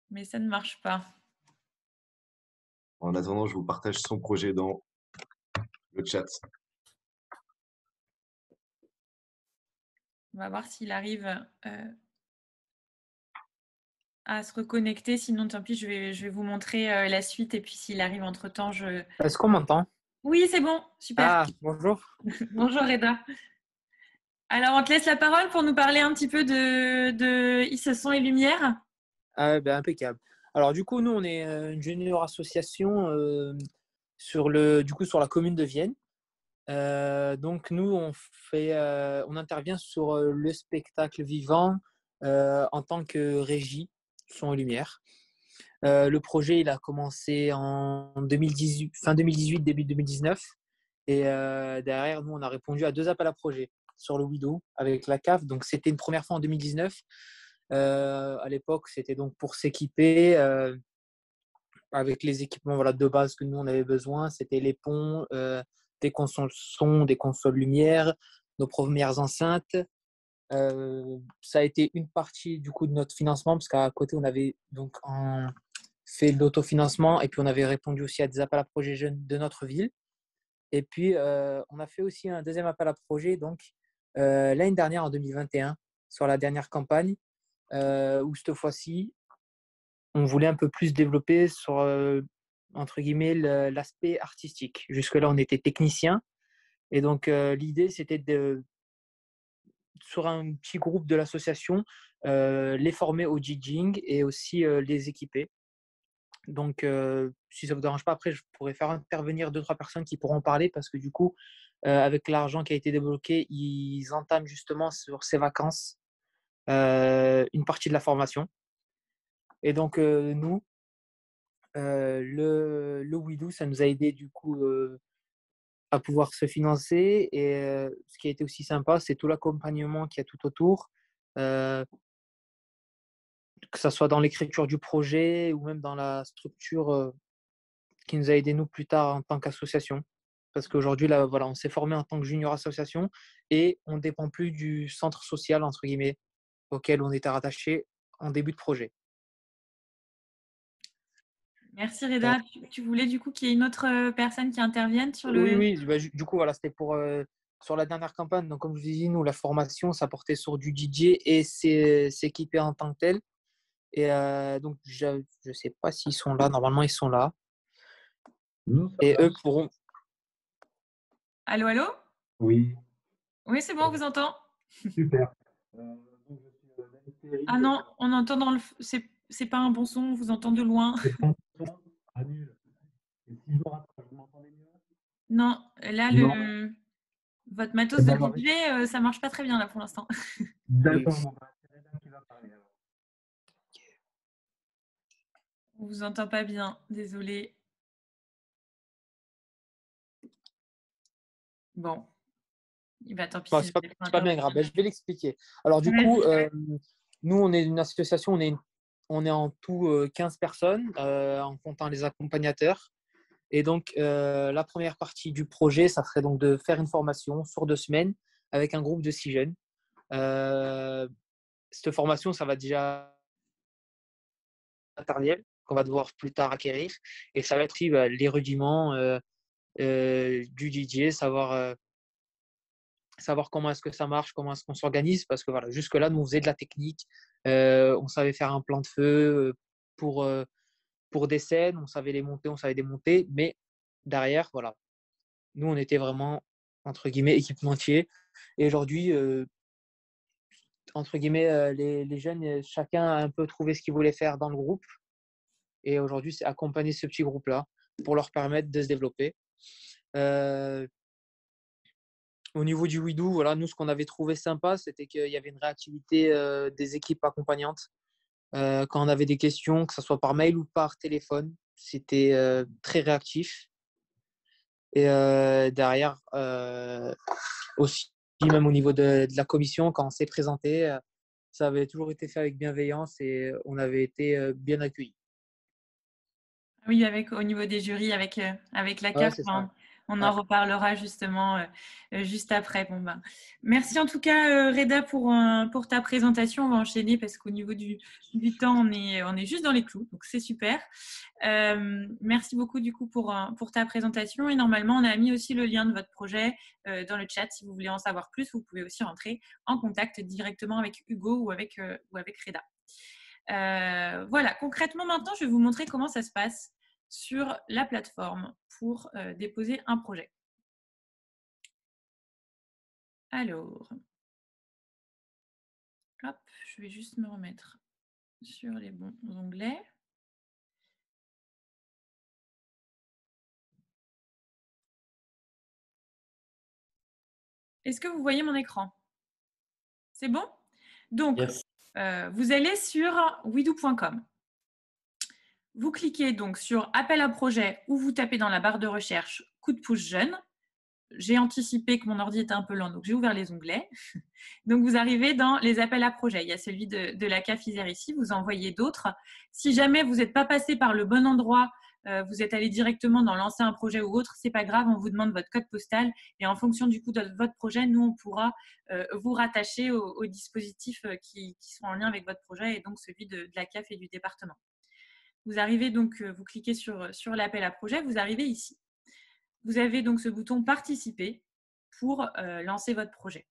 mais ça ne marche pas. En attendant, je vous partage son projet dans le chat. On va voir s'il arrive à se reconnecter. Sinon, tant pis, je vais vous montrer la suite. Et puis, s'il arrive entre-temps, je... Est-ce qu'on m'entend? Oui, c'est bon. Super. Ah, bonjour. Bonjour, Reda. Alors, on te laisse la parole pour nous parler un petit peu de Isle Son et Lumière. Impeccable. Alors, du coup, nous, on est une junior association sur la commune de Vienne. Donc, nous, on intervient sur le spectacle vivant en tant que régie, son et lumière. Le projet, il a commencé en 2018, fin 2018, début 2019. Et derrière, nous, on a répondu à 2 appels à projets sur le Wido avec la CAF. Donc, c'était une première fois en 2019. À l'époque, c'était donc pour s'équiper avec les équipements voilà, de base que nous, on avait besoin. C'était les ponts, des consoles son, des consoles lumière, nos premières enceintes. Ça a été une partie du coup de notre financement parce qu'à côté, on avait donc fait de l'autofinancement et puis on avait répondu aussi à des appels à projets jeunes de notre ville. Et puis, on a fait aussi un deuxième appel à projet donc, l'année dernière, en 2021, sur la dernière campagne, où cette fois-ci, on voulait un peu plus développer sur, entre guillemets, l'aspect artistique. Jusque-là, on était technicien. Et donc, l'idée, c'était sur un petit groupe de l'association, les former au DJing et aussi les équiper. Donc, si ça ne vous dérange pas, après, je pourrais faire intervenir 2-3 personnes qui pourront en parler parce que du coup, avec l'argent qui a été débloqué, ils entament justement sur ces vacances une partie de la formation. Et donc, nous, le WeDo, ça nous a aidé du coup à pouvoir se financer. Et ce qui a été aussi sympa, c'est tout l'accompagnement qu'il y a tout autour, que ce soit dans l'écriture du projet ou même dans la structure qui nous a aidé nous plus tard en tant qu'association. Parce qu'aujourd'hui, là, voilà, on s'est formé en tant que junior association et on ne dépend plus du centre social, entre guillemets, auquel on était rattaché en début de projet. Merci Reda. Tu voulais du coup qu'il y ait une autre personne qui intervienne sur le… Oui. Bah, du coup, voilà, c'était pour sur la dernière campagne. Donc, comme je vous dis, nous, la formation, ça portait sur du DJ et s'équiper en tant que tel. Et donc, je ne sais pas s'ils sont là. Normalement, ils sont là. Et eux pourront… Allô, allô? Oui. Oui, c'est bon, on vous entend. Super. Ah non, on entend dans le… C'est pas un bon son, on vous entend de loin. Non, là, votre matos de DJ, ça marche pas très bien là pour l'instant. D'accord. On vous entend pas bien, désolé. Bon, tant pis. Bon, c'est pas bien grave. Je vais l'expliquer. Alors du coup, nous, on est une association, on est en tout 15 personnes, en comptant les accompagnateurs. Et donc, la première partie du projet, ça serait donc de faire une formation sur 2 semaines avec un groupe de 6 jeunes. Cette formation, ça va déjà matériel qu'on va devoir plus tard acquérir. Et ça va être aussi les rudiments du DJ, savoir comment est-ce que ça marche, comment est-ce qu'on s'organise. Parce que voilà, jusque-là, nous, on faisait de la technique. On savait faire un plan de feu pour des scènes. On savait les monter, on savait démonter. Mais derrière, voilà, nous, on était vraiment, entre guillemets, équipementiers. Et aujourd'hui, entre guillemets, les jeunes, chacun a un peu trouvé ce qu'il voulait faire dans le groupe. Et aujourd'hui, c'est accompagner ce petit groupe-là pour leur permettre de se développer. Au niveau du WeDo, voilà, nous, ce qu'on avait trouvé sympa, c'était qu'il y avait une réactivité des équipes accompagnantes. Quand on avait des questions, que ce soit par mail ou par téléphone, c'était très réactif. Et derrière, aussi, même au niveau de la commission, quand on s'est présenté, ça avait toujours été fait avec bienveillance et on avait été bien accueillis. Oui, au niveau des jurys, avec la CAF, on en reparlera justement juste après. Bon, merci en tout cas, Reda, pour ta présentation. On va enchaîner parce qu'au niveau du temps, on est juste dans les clous, donc c'est super. Merci beaucoup du coup pour ta présentation. Et normalement, on a mis aussi le lien de votre projet dans le chat. Si vous voulez en savoir plus, vous pouvez aussi rentrer en contact directement avec Hugo ou avec Reda. Voilà, concrètement maintenant, je vais vous montrer comment ça se passe sur la plateforme pour déposer un projet. Alors, hop, je vais juste me remettre sur les bons onglets. Est-ce que vous voyez mon écran? C'est bon? Donc, vous allez sur wedo.com. Vous cliquez donc sur appel à projet ou vous tapez dans la barre de recherche coup de pouce jeune. j'ai anticipé que mon ordi était un peu lent, donc j'ai ouvert les onglets. Donc, vous arrivez dans les appels à projets. Il y a celui de la CAF Isère ici, vous en voyez d'autres. Si jamais vous n'êtes pas passé par le bon endroit, vous êtes allé directement dans lancer un projet ou autre, c'est pas grave, on vous demande votre code postal et en fonction du coup de votre projet, nous, on pourra vous rattacher aux dispositifs qui sont en lien avec votre projet et donc celui de la CAF et du département. Vous arrivez donc, vous cliquez sur l'appel à projet, vous arrivez ici. Vous avez donc ce bouton participer pour lancer votre projet.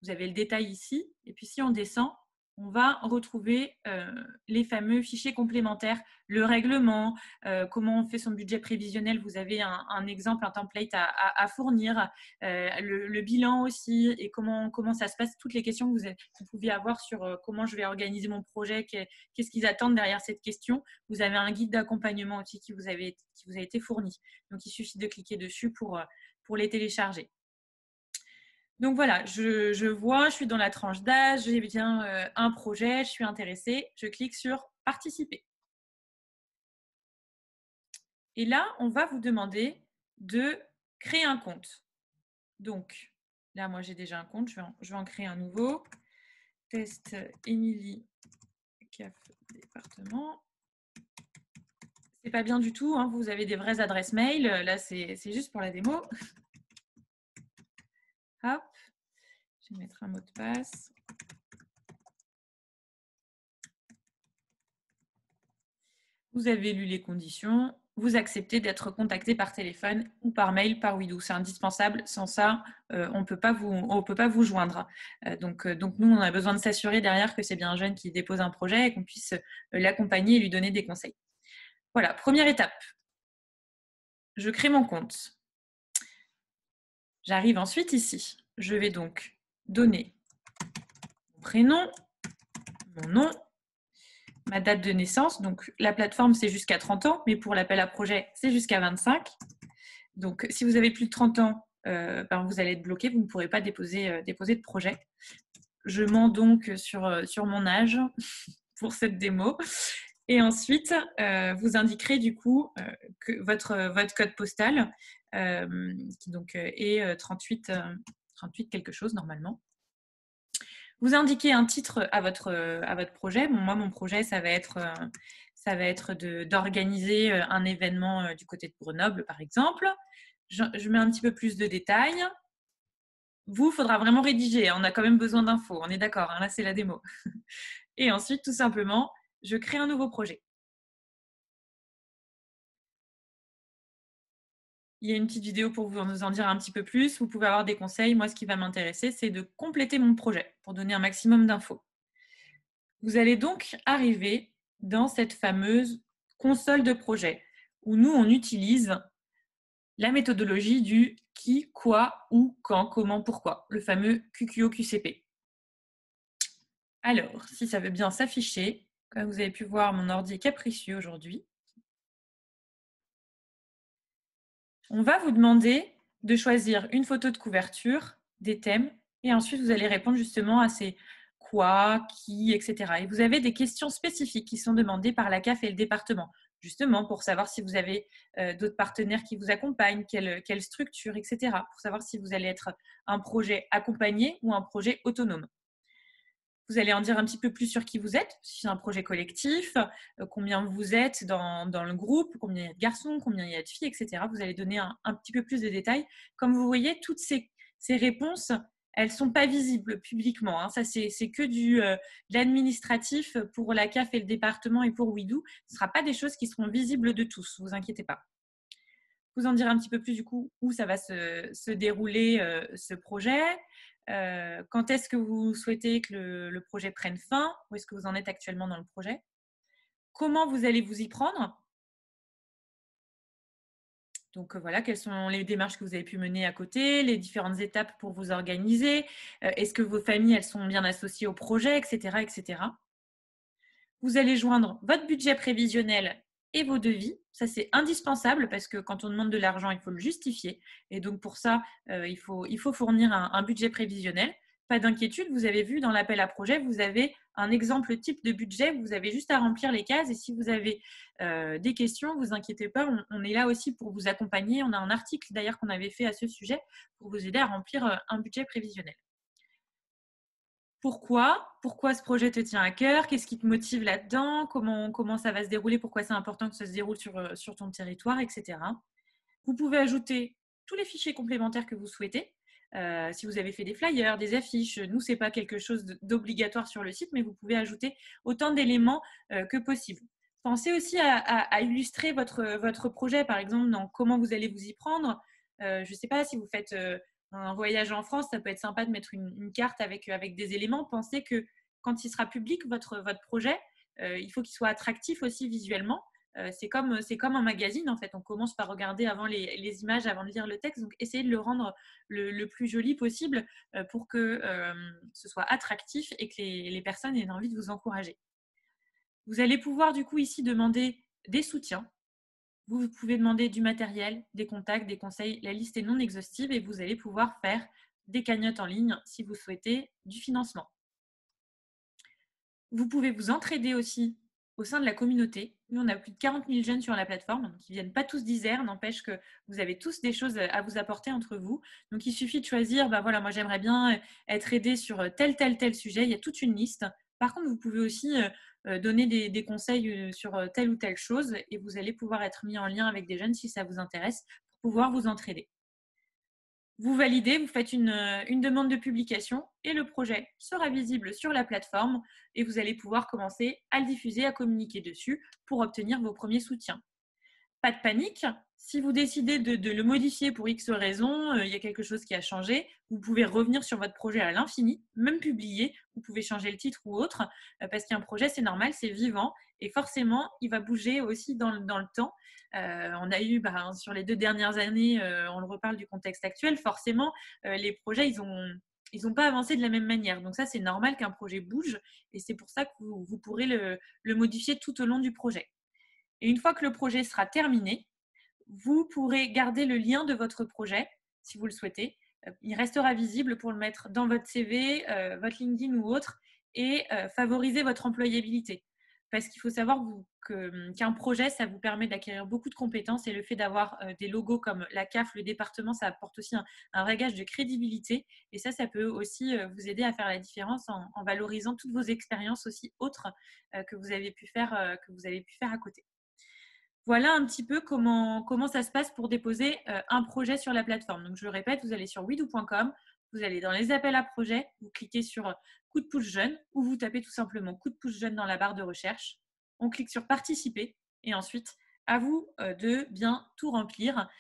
Vous avez le détail ici et puis si on descend, on va retrouver les fameux fichiers complémentaires, le règlement, comment on fait son budget prévisionnel. Vous avez un exemple, un template à fournir, le bilan aussi et comment ça se passe, toutes les questions que vous pouviez avoir sur comment je vais organiser mon projet, qu'est-ce qu'ils attendent derrière cette question. Vous avez un guide d'accompagnement aussi qui vous a été fourni. Donc, il suffit de cliquer dessus pour les télécharger. Donc voilà, je suis dans la tranche d'âge, j'ai bien un projet, je suis intéressée, je clique sur « Participer ». Et là, on va vous demander de créer un compte. Donc là, moi, j'ai déjà un compte, je vais en créer un nouveau. Test Émilie, CAF département. C'est pas bien du tout, hein, vous avez des vraies adresses mail. Là, c'est juste pour la démo. Hop. Je vais mettre un mot de passe. Vous avez lu les conditions. Vous acceptez d'être contacté par téléphone ou par mail par Widoo. C'est indispensable. Sans ça, on ne peut pas vous joindre. Donc, nous, on a besoin de s'assurer derrière que c'est bien un jeune qui dépose un projet et qu'on puisse l'accompagner et lui donner des conseils. Voilà, première étape. Je crée mon compte. J'arrive ensuite ici. Je vais donc donner mon prénom, mon nom, ma date de naissance. Donc, la plateforme, c'est jusqu'à 30 ans, mais pour l'appel à projet, c'est jusqu'à 25. Donc, si vous avez plus de 30 ans, vous allez être bloqué, vous ne pourrez pas déposer de projet. Je mens donc sur mon âge pour cette démo. Et ensuite, vous indiquerez du coup que votre code postal, qui donc est 38 quelque chose normalement. Vous indiquez un titre à votre projet. Bon, moi, mon projet, ça va être d'organiser un événement du côté de Grenoble, par exemple. Je mets un petit peu plus de détails. Vous, il faudra vraiment rédiger. On a quand même besoin d'infos. On est d'accord, hein, là, c'est la démo. Et ensuite, tout simplement, je crée un nouveau projet. Il y a une petite vidéo pour vous en dire un petit peu plus. Vous pouvez avoir des conseils. Moi, ce qui va m'intéresser, c'est de compléter mon projet pour donner un maximum d'infos. Vous allez donc arriver dans cette fameuse console de projet où nous, on utilise la méthodologie du qui, quoi, où, quand, comment, pourquoi, le fameux QQO-QCP. Alors, si ça veut bien s'afficher, comme vous avez pu voir, mon ordi est capricieux aujourd'hui. On va vous demander de choisir une photo de couverture, des thèmes, et ensuite vous allez répondre justement à ces quoi, qui, etc. Et vous avez des questions spécifiques qui sont demandées par la CAF et le département, justement pour savoir si vous avez d'autres partenaires qui vous accompagnent, quelle structure, etc. Pour savoir si vous allez être un projet accompagné ou un projet autonome. Vous allez en dire un petit peu plus sur qui vous êtes, si c'est un projet collectif, combien vous êtes dans le groupe, combien il y a de garçons, combien il y a de filles, etc. Vous allez donner un petit peu plus de détails. Comme vous voyez, toutes ces réponses, elles ne sont pas visibles publiquement. Hein. Ça, c'est que de l'administratif pour la CAF et le département et pour Widoo. Ce ne sera pas des choses qui seront visibles de tous, ne vous inquiétez pas. Vous en direz un petit peu plus du coup où ça va se dérouler ce projet. Quand est-ce que vous souhaitez que le projet prenne fin? Où est-ce que vous en êtes actuellement dans le projet? Comment vous allez vous y prendre? Donc voilà, quelles sont les démarches que vous avez pu mener à côté, les différentes étapes pour vous organiser, est-ce que vos familles elles sont bien associées au projet, etc., etc. Vous allez joindre votre budget prévisionnel et vos devis. Ça, c'est indispensable parce que quand on demande de l'argent, il faut le justifier. Et donc, pour ça, il faut fournir un budget prévisionnel. pas d'inquiétude, vous avez vu dans l'appel à projet, vous avez un exemple type de budget, vous avez juste à remplir les cases et si vous avez des questions, vous inquiétez pas, on est là aussi pour vous accompagner. On a un article d'ailleurs qu'on avait fait à ce sujet pour vous aider à remplir un budget prévisionnel. Pourquoi ce projet te tient à cœur? Qu'est-ce qui te motive là-dedans? Comment ça va se dérouler? Pourquoi c'est important que ça se déroule sur ton territoire, etc. Vous pouvez ajouter tous les fichiers complémentaires que vous souhaitez. Si vous avez fait des flyers, des affiches, nous, ce n'est pas quelque chose d'obligatoire sur le site, mais vous pouvez ajouter autant d'éléments que possible. Pensez aussi à illustrer votre projet, par exemple, dans comment vous allez vous y prendre. Je ne sais pas si vous faites un voyage en France, ça peut être sympa de mettre une carte avec des éléments. Pensez que quand il sera public, votre projet, il faut qu'il soit attractif aussi visuellement. C'est comme un magazine en fait. On commence par regarder avant les images, avant de lire le texte. Donc, essayez de le rendre le plus joli possible pour que ce soit attractif et que les personnes aient envie de vous encourager. Vous allez pouvoir du coup ici demander des soutiens. Vous pouvez demander du matériel, des contacts, des conseils. La liste est non exhaustive et vous allez pouvoir faire des cagnottes en ligne si vous souhaitez du financement. Vous pouvez vous entraider aussi au sein de la communauté. Nous, on a plus de 40 000 jeunes sur la plateforme, donc ils ne viennent pas tous d'Isère, n'empêche que vous avez tous des choses à vous apporter entre vous. Donc, il suffit de choisir, voilà, moi j'aimerais bien être aidé sur tel sujet, il y a toute une liste. Par contre, vous pouvez aussi donner des conseils sur telle ou telle chose et vous allez pouvoir être mis en lien avec des jeunes si ça vous intéresse pour pouvoir vous entraider. Vous validez, vous faites une demande de publication et le projet sera visible sur la plateforme et vous allez pouvoir commencer à le diffuser, à communiquer dessus pour obtenir vos premiers soutiens. Pas de panique, si vous décidez de le modifier pour X raisons, il y a quelque chose qui a changé, vous pouvez revenir sur votre projet à l'infini, même publier, vous pouvez changer le titre ou autre, parce qu'un projet c'est normal, c'est vivant et forcément il va bouger aussi dans le temps. On a eu sur les 2 dernières années, on le reparle du contexte actuel, forcément les projets ils n'ont pas avancé de la même manière. Donc ça, c'est normal qu'un projet bouge et c'est pour ça que vous pourrez le modifier tout au long du projet. Et une fois que le projet sera terminé, vous pourrez garder le lien de votre projet si vous le souhaitez. Il restera visible pour le mettre dans votre CV, votre LinkedIn ou autre et favoriser votre employabilité. Parce qu'il faut savoir qu'un projet, ça vous permet d'acquérir beaucoup de compétences et le fait d'avoir des logos comme la CAF, le département, ça apporte aussi un vrai gage de crédibilité. Et ça peut aussi vous aider à faire la différence en valorisant toutes vos expériences aussi autres que vous avez pu faire à côté. Voilà un petit peu comment ça se passe pour déposer un projet sur la plateforme. Donc, je le répète, vous allez sur widoo.com, vous allez dans les appels à projets, vous cliquez sur coup de pouce jeune ou vous tapez tout simplement coup de pouce jeune dans la barre de recherche. On clique sur participer et ensuite, à vous de bien tout remplir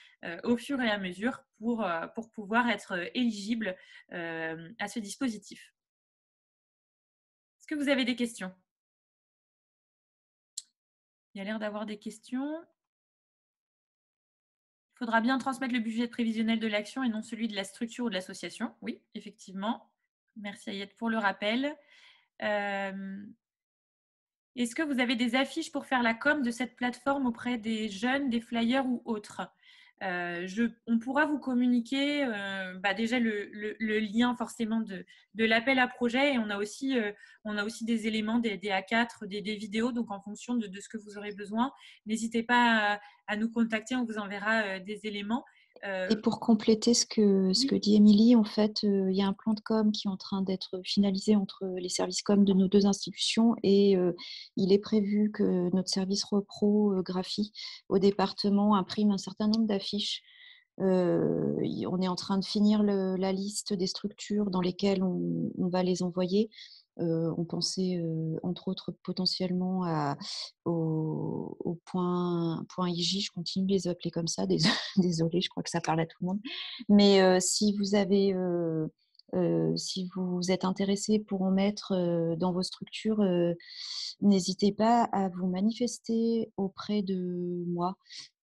au fur et à mesure pour pouvoir être éligible à ce dispositif. Est-ce que vous avez des questions ? Il y a l'air d'avoir des questions. Il faudra bien transmettre le budget prévisionnel de l'action et non celui de la structure ou de l'association. Oui, effectivement. Merci Ayette pour le rappel. Est-ce que vous avez des affiches pour faire la com de cette plateforme auprès des jeunes, des flyers ou autres ? On pourra vous communiquer déjà le lien forcément de l'appel à projet et on a aussi des éléments, des A4, des vidéos, donc en fonction de ce que vous aurez besoin. N'hésitez pas à nous contacter, on vous enverra des éléments. Et pour compléter ce que dit Émilie, en fait, il y a un plan de com qui est en train d'être finalisé entre les services com de nos 2 institutions et il est prévu que notre service repro graphie au département imprime un certain nombre d'affiches. On est en train de finir la liste des structures dans lesquelles on va les envoyer. On pensait entre autres potentiellement au point IJ, je continue de les appeler comme ça, désolée, je crois que ça parle à tout le monde. Mais si vous êtes intéressé pour en mettre dans vos structures, n'hésitez pas à vous manifester auprès de moi.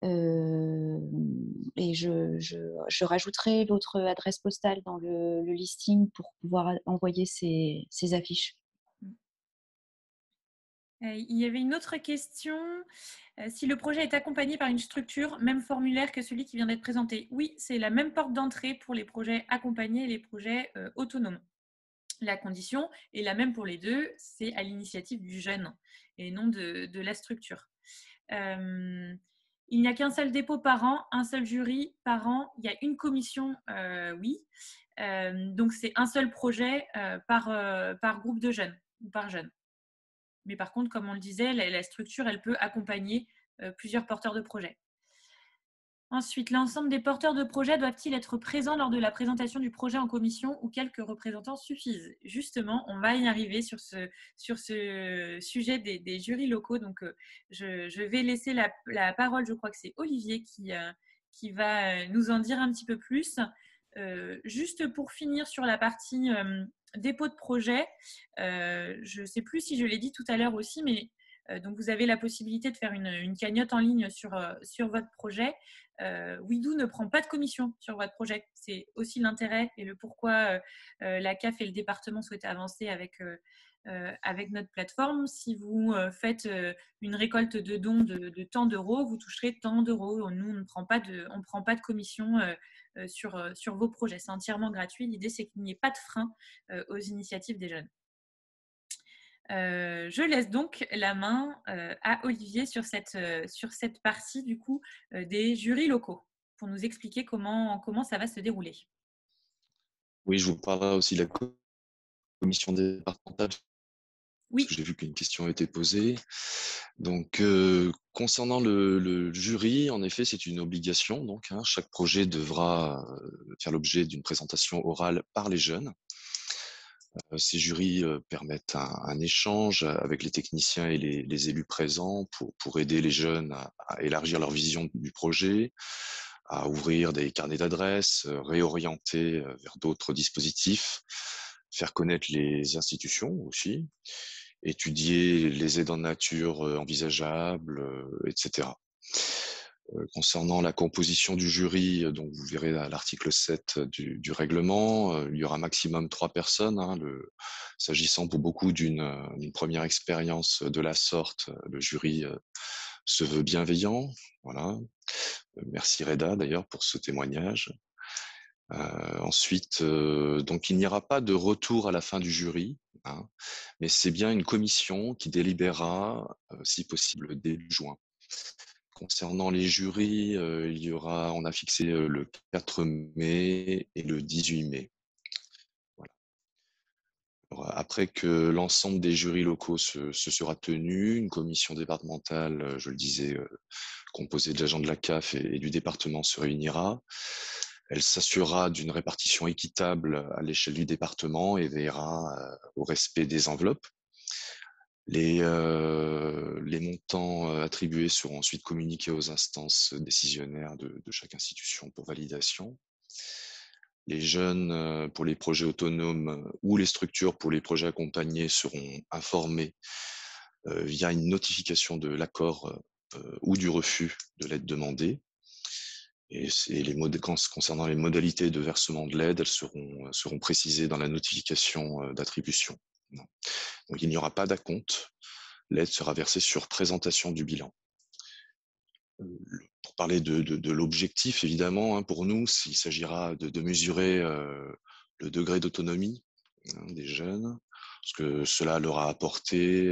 Et je rajouterai l'autre adresse postale dans le listing pour pouvoir envoyer ces affiches. Il y avait une autre question. Si le projet est accompagné par une structure, même formulaire que celui qui vient d'être présenté. Oui, c'est la même porte d'entrée pour les projets accompagnés et les projets autonomes. la condition. Et la même pour les deux, c'est à l'initiative du jeune et non de la structure. Il n'y a qu'un seul dépôt par an, un seul jury par an. Il y a une commission, oui. Donc, c'est un seul projet par groupe de jeunes ou par jeune. Mais par contre, comme on le disait, la structure, elle peut accompagner plusieurs porteurs de projets. Ensuite, l'ensemble des porteurs de projets doivent-ils être présents lors de la présentation du projet en commission ou quelques représentants suffisent? Justement, on va y arriver sur ce sujet des jurys locaux. Donc, je vais laisser la parole, je crois que c'est Olivier qui va nous en dire un petit peu plus. Juste pour finir sur la partie dépôt de projet, je ne sais plus si je l'ai dit tout à l'heure aussi, mais donc vous avez la possibilité de faire une cagnotte en ligne sur votre projet. WeDo ne prend pas de commission sur votre projet. C'est aussi l'intérêt et le pourquoi la CAF et le département souhaitent avancer avec notre plateforme. Si vous faites une récolte de dons de tant d'euros, vous toucherez tant d'euros. Nous, on ne prend pas de commission sur vos projets. C'est entièrement gratuit. L'idée, c'est qu'il n'y ait pas de frein aux initiatives des jeunes. Je laisse donc la main à Olivier sur cette partie du coup des jurys locaux pour nous expliquer comment ça va se dérouler. Oui, je vous parlerai aussi de la commission départementale. Oui. Parce que j'ai vu qu'une question a été posée. Donc, concernant le jury, en effet, c'est une obligation. Donc, chaque projet devra faire l'objet d'une présentation orale par les jeunes. Ces jurys permettent un échange avec les techniciens et les élus présents pour aider les jeunes à élargir leur vision du projet, à ouvrir des carnets d'adresses, réorienter vers d'autres dispositifs, faire connaître les institutions aussi, étudier les aides en nature envisageables, etc. Concernant la composition du jury, donc vous verrez à l'article 7 du règlement, il y aura maximum 3 personnes. S'agissant pour beaucoup d'une première expérience de la sorte, le jury se veut bienveillant. Voilà. Merci Reda d'ailleurs pour ce témoignage. Ensuite, donc il n'y aura pas de retour à la fin du jury, mais c'est bien une commission qui délibérera, si possible, début juin. Concernant les jurys, on a fixé le 4 mai et le 18 mai. Voilà. Alors, après que l'ensemble des jurys locaux se sera tenu, une commission départementale, je le disais, composée d'agents de la CAF et du département se réunira. Elle s'assurera d'une répartition équitable à l'échelle du département et veillera au respect des enveloppes. Les montants attribués seront ensuite communiqués aux instances décisionnaires de chaque institution pour validation. Les jeunes pour les projets autonomes ou les structures pour les projets accompagnés seront informés via une notification de l'accord ou du refus de l'aide demandée. Et concernant les modalités de versement de l'aide, elles seront précisées dans la notification d'attribution. Donc il n'y aura pas d'acompte. L'aide sera versée sur présentation du bilan. Pour parler de l'objectif, évidemment, pour nous, il s'agira de mesurer le degré d'autonomie des jeunes, ce que cela leur a apporté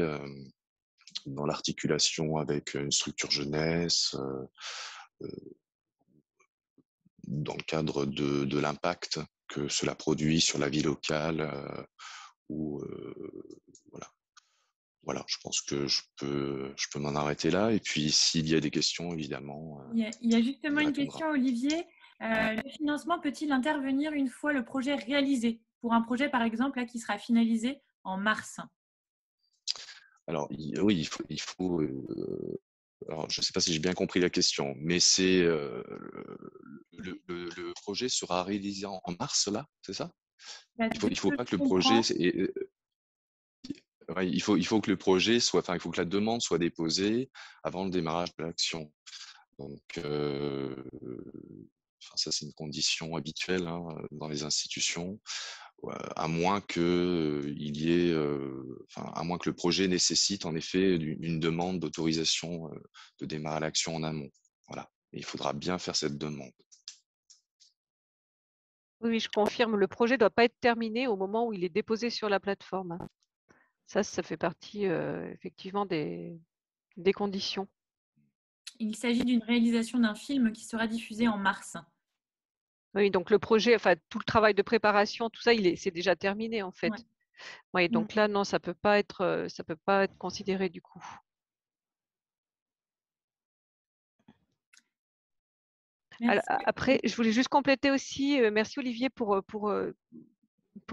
dans l'articulation avec une structure jeunesse, dans le cadre de l'impact que cela produit sur la vie locale, voilà, je pense que je peux m'en arrêter là. Et puis, s'il y a des questions, évidemment. Il y a justement une question, Olivier. Le financement peut-il intervenir une fois le projet réalisé? Pour un projet, par exemple, là, qui sera finalisé en mars. Alors, oui, il faut alors, je ne sais pas si j'ai bien compris la question, mais c'est le projet sera réalisé en mars, là, c'est ça? Il faut pas que le projet... il faut que le projet soit, il faut que la demande soit déposée avant le démarrage de l'action. Donc, ça c'est une condition habituelle dans les institutions, à moins que à moins que le projet nécessite en effet une demande d'autorisation de démarrer l'action en amont. Voilà, et il faudra bien faire cette demande. Oui, je confirme, le projet ne doit pas être terminé au moment où il est déposé sur la plateforme. Ça fait partie effectivement des conditions. Il s'agit d'une réalisation d'un film qui sera diffusé en mars. Oui, donc le projet, enfin tout le travail de préparation, tout ça, c'est déjà terminé en fait. Ouais. Oui, donc là, non, ça peut pas être considéré du coup. Alors, Merci. après, je voulais juste compléter aussi, merci Olivier pour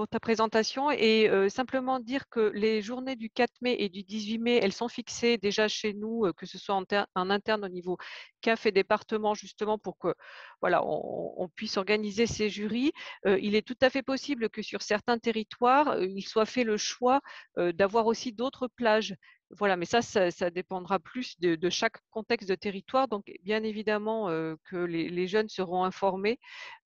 ta présentation et simplement dire que les journées du 4 mai et du 18 mai, elles sont fixées déjà chez nous, que ce soit en interne au niveau CAF et département, justement pour que voilà, on puisse organiser ces jurys. Il est tout à fait possible que sur certains territoires, il soit fait le choix d'avoir aussi d'autres plages. Voilà, mais ça dépendra plus de chaque contexte de territoire. Donc, bien évidemment que les jeunes seront informés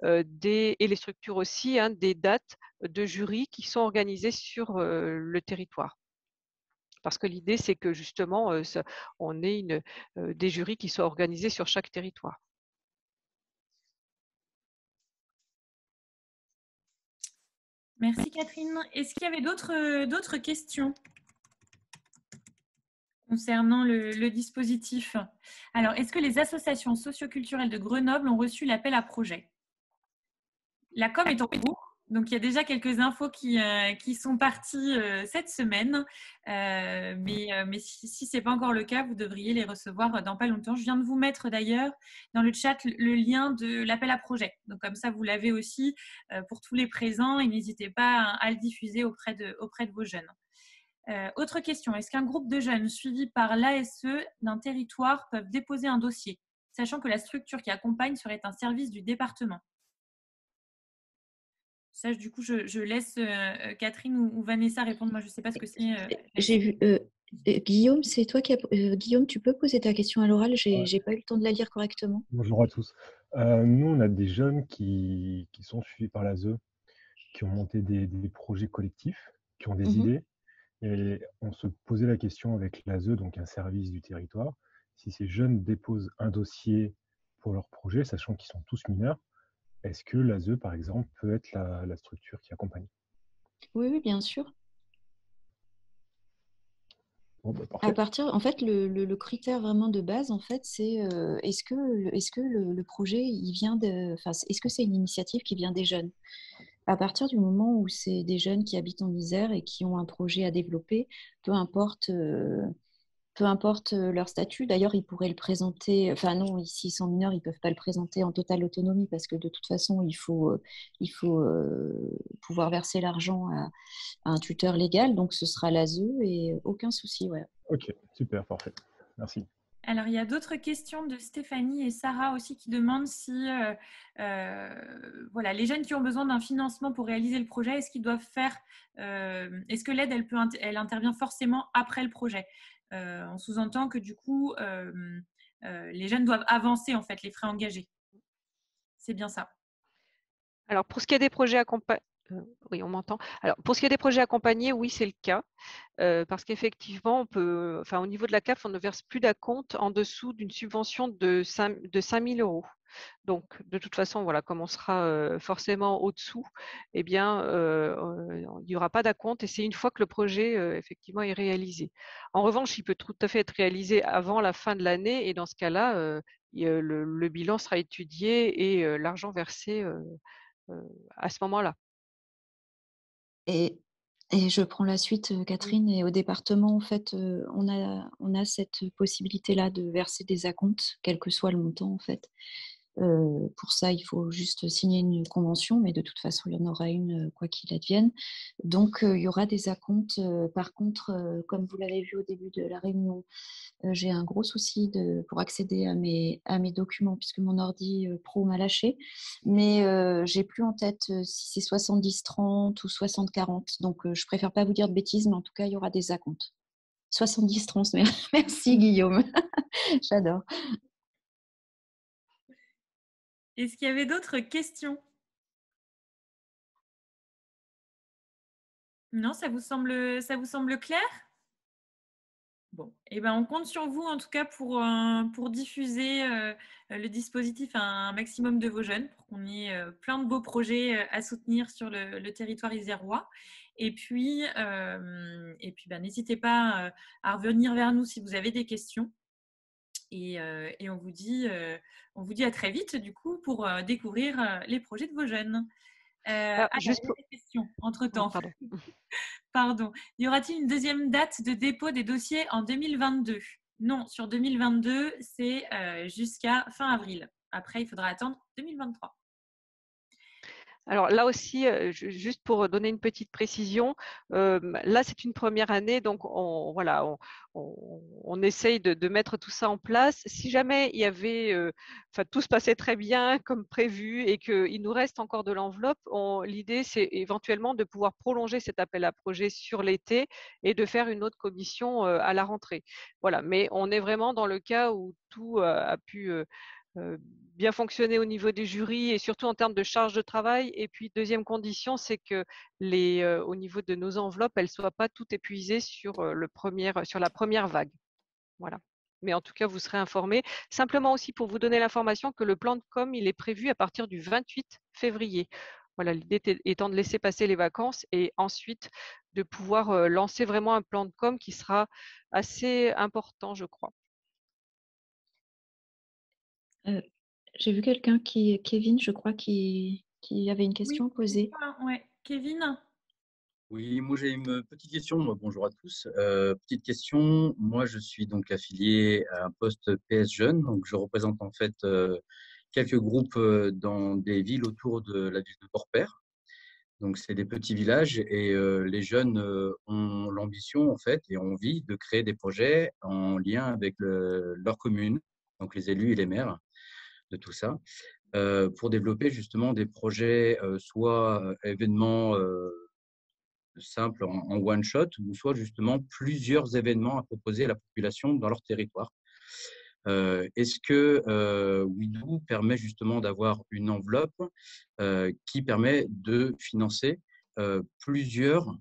et les structures aussi, hein, des dates de jury qui sont organisées sur le territoire. Parce que l'idée, c'est que justement, on ait des jurys qui soient organisés sur chaque territoire. Merci Catherine. Est-ce qu'il y avait d'autres questions concernant le dispositif? Alors, est-ce que les associations socioculturelles de Grenoble ont reçu l'appel à projet? La com est en cours, donc il y a déjà quelques infos qui sont parties cette semaine, mais si ce n'est pas encore le cas, vous devriez les recevoir dans pas longtemps. Je viens de vous mettre d'ailleurs dans le chat le lien de l'appel à projet. Donc comme ça, vous l'avez aussi pour tous les présents et n'hésitez pas à le diffuser auprès de vos jeunes. Autre question, est-ce qu'un groupe de jeunes suivis par l'ASE d'un territoire peuvent déposer un dossier, sachant que la structure qui accompagne serait un service du département? Ça, du coup, je laisse Catherine ou Vanessa répondre. Moi, je ne sais pas ce que c'est. J'ai vu. Guillaume, c'est toi qui Guillaume, tu peux poser ta question à l'oral. J'ai pas eu le temps de la lire correctement. Bonjour à tous. Nous, on a des jeunes qui sont suivis par l'ASE, qui ont monté des projets collectifs, qui ont des idées. Et on se posait la question avec l'ASE, donc un service du territoire, si ces jeunes déposent un dossier pour leur projet, sachant qu'ils sont tous mineurs, est-ce que l'ASE, par exemple, peut être la structure qui accompagne? Oui, bien sûr. Bon, bah, À parfait. partir, en fait, le critère vraiment de base, en fait, c'est est-ce que le projet, il vient est-ce que c'est une initiative qui vient des jeunes? À partir du moment où c'est des jeunes qui habitent en Isère et qui ont un projet à développer, peu importe leur statut. D'ailleurs, ils pourraient le présenter. Enfin non, ici ils sont mineurs, ils ne peuvent pas le présenter en totale autonomie parce que de toute façon, il faut pouvoir verser l'argent à un tuteur légal. Donc ce sera l'ASE et aucun souci. Ouais. Ok, super, parfait. Merci. Alors, il y a d'autres questions de Stéphanie et Sarah aussi qui demandent si voilà, les jeunes qui ont besoin d'un financement pour réaliser le projet, est-ce qu'ils doivent faire, est-ce que l'aide, elle intervient forcément après le projet? On sous-entend que du coup, les jeunes doivent avancer en fait les frais engagés. C'est bien ça. Alors, pour ce qui est des projets accompagnés, oui, on m'entend. Alors, pour ce qui est des projets accompagnés, oui, c'est le cas. Parce qu'effectivement, au niveau de la CAF, on ne verse plus d'acompte en dessous d'une subvention de 5 000 €. Donc, de toute façon, voilà, comme on sera forcément au-dessous, eh bien, il n'y aura pas d'acompte et c'est une fois que le projet, effectivement, est réalisé. En revanche, il peut tout à fait être réalisé avant la fin de l'année et dans ce cas-là, le bilan sera étudié et l'argent versé à ce moment-là. Et je prends la suite, Catherine. Et au département, en fait, on a cette possibilité-là de verser des acomptes, quel que soit le montant, en fait. Pour ça, il faut juste signer une convention, mais de toute façon, il y en aura une, quoi qu'il advienne. Donc, il y aura des acomptes. Par contre, comme vous l'avez vu au début de la réunion, j'ai un gros souci pour accéder à mes documents, puisque mon ordi pro m'a lâché. Mais j'ai plus en tête si c'est 70-30 ou 60-40. Donc, je préfère pas vous dire de bêtises, mais en tout cas, il y aura des acomptes. 70-30, merci Guillaume. J'adore. Est-ce qu'il y avait d'autres questions? Non, ça vous semble clair? Bon, et ben, on compte sur vous en tout cas pour diffuser le dispositif à un maximum de vos jeunes, pour qu'on ait plein de beaux projets à soutenir sur le territoire isérois. Et puis ben, n'hésitez pas à revenir vers nous si vous avez des questions. Et on vous dit à très vite du coup pour découvrir les projets de vos jeunes. Alors, Juste il y a pour... des questions entre-temps. Pardon. Pardon. Y aura-t-il une deuxième date de dépôt des dossiers en 2022? Non, sur 2022, c'est jusqu'à fin avril. Après, il faudra attendre 2023. Alors là aussi, juste pour donner une petite précision, là c'est une première année, donc on essaye de mettre tout ça en place. Si jamais il y avait, tout se passait très bien comme prévu et qu'il nous reste encore de l'enveloppe, l'idée c'est éventuellement de pouvoir prolonger cet appel à projet sur l'été et de faire une autre commission à la rentrée. Voilà, mais on est vraiment dans le cas où tout a pu bien fonctionner au niveau des jurys et surtout en termes de charge de travail. Et puis, deuxième condition, c'est que au niveau de nos enveloppes, elles ne soient pas toutes épuisées sur la première vague. Voilà. Mais en tout cas, vous serez informés. Simplement aussi pour vous donner l'information que le plan de com, il est prévu à partir du 28 février. Voilà, l'idée étant de laisser passer les vacances et ensuite de pouvoir lancer vraiment un plan de com qui sera assez important, je crois. J'ai vu quelqu'un Kevin, je crois, qui avait une question à poser. Ouais. Kevin? Oui, moi j'ai une petite question. Bonjour à tous. Petite question. Moi, je suis donc affilié à un poste PS Jeunes. Donc, je représente en fait quelques groupes dans des villes autour de la ville de Port-Père. Donc, c'est des petits villages et les jeunes ont l'ambition en fait et ont envie de créer des projets en lien avec leur commune, donc les élus et les maires de tout ça, pour développer justement des projets, soit événements simples en one shot, ou soit justement plusieurs événements à proposer à la population dans leur territoire. Est-ce que WeDo permet justement d'avoir une enveloppe qui permet de financer plusieurs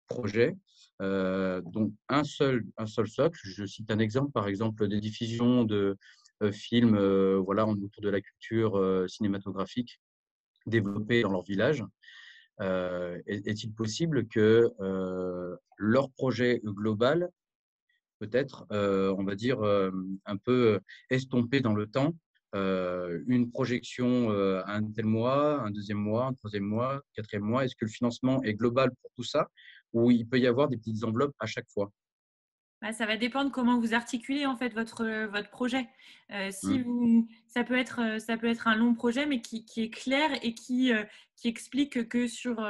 projets, dont un seul socle? Je cite un exemple, par exemple des diffusions de films autour de la culture cinématographique développée dans leur village. Est-il possible que leur projet global, peut-être, on va dire, un peu estompé dans le temps, une projection un tel mois, un deuxième mois, un troisième mois, quatrième mois, est-ce que le financement est global pour tout ça ou il peut y avoir des petites enveloppes à chaque fois? Bah, ça va dépendre comment vous articulez en fait votre projet. Ça peut être un long projet, mais qui est clair et qui explique que sur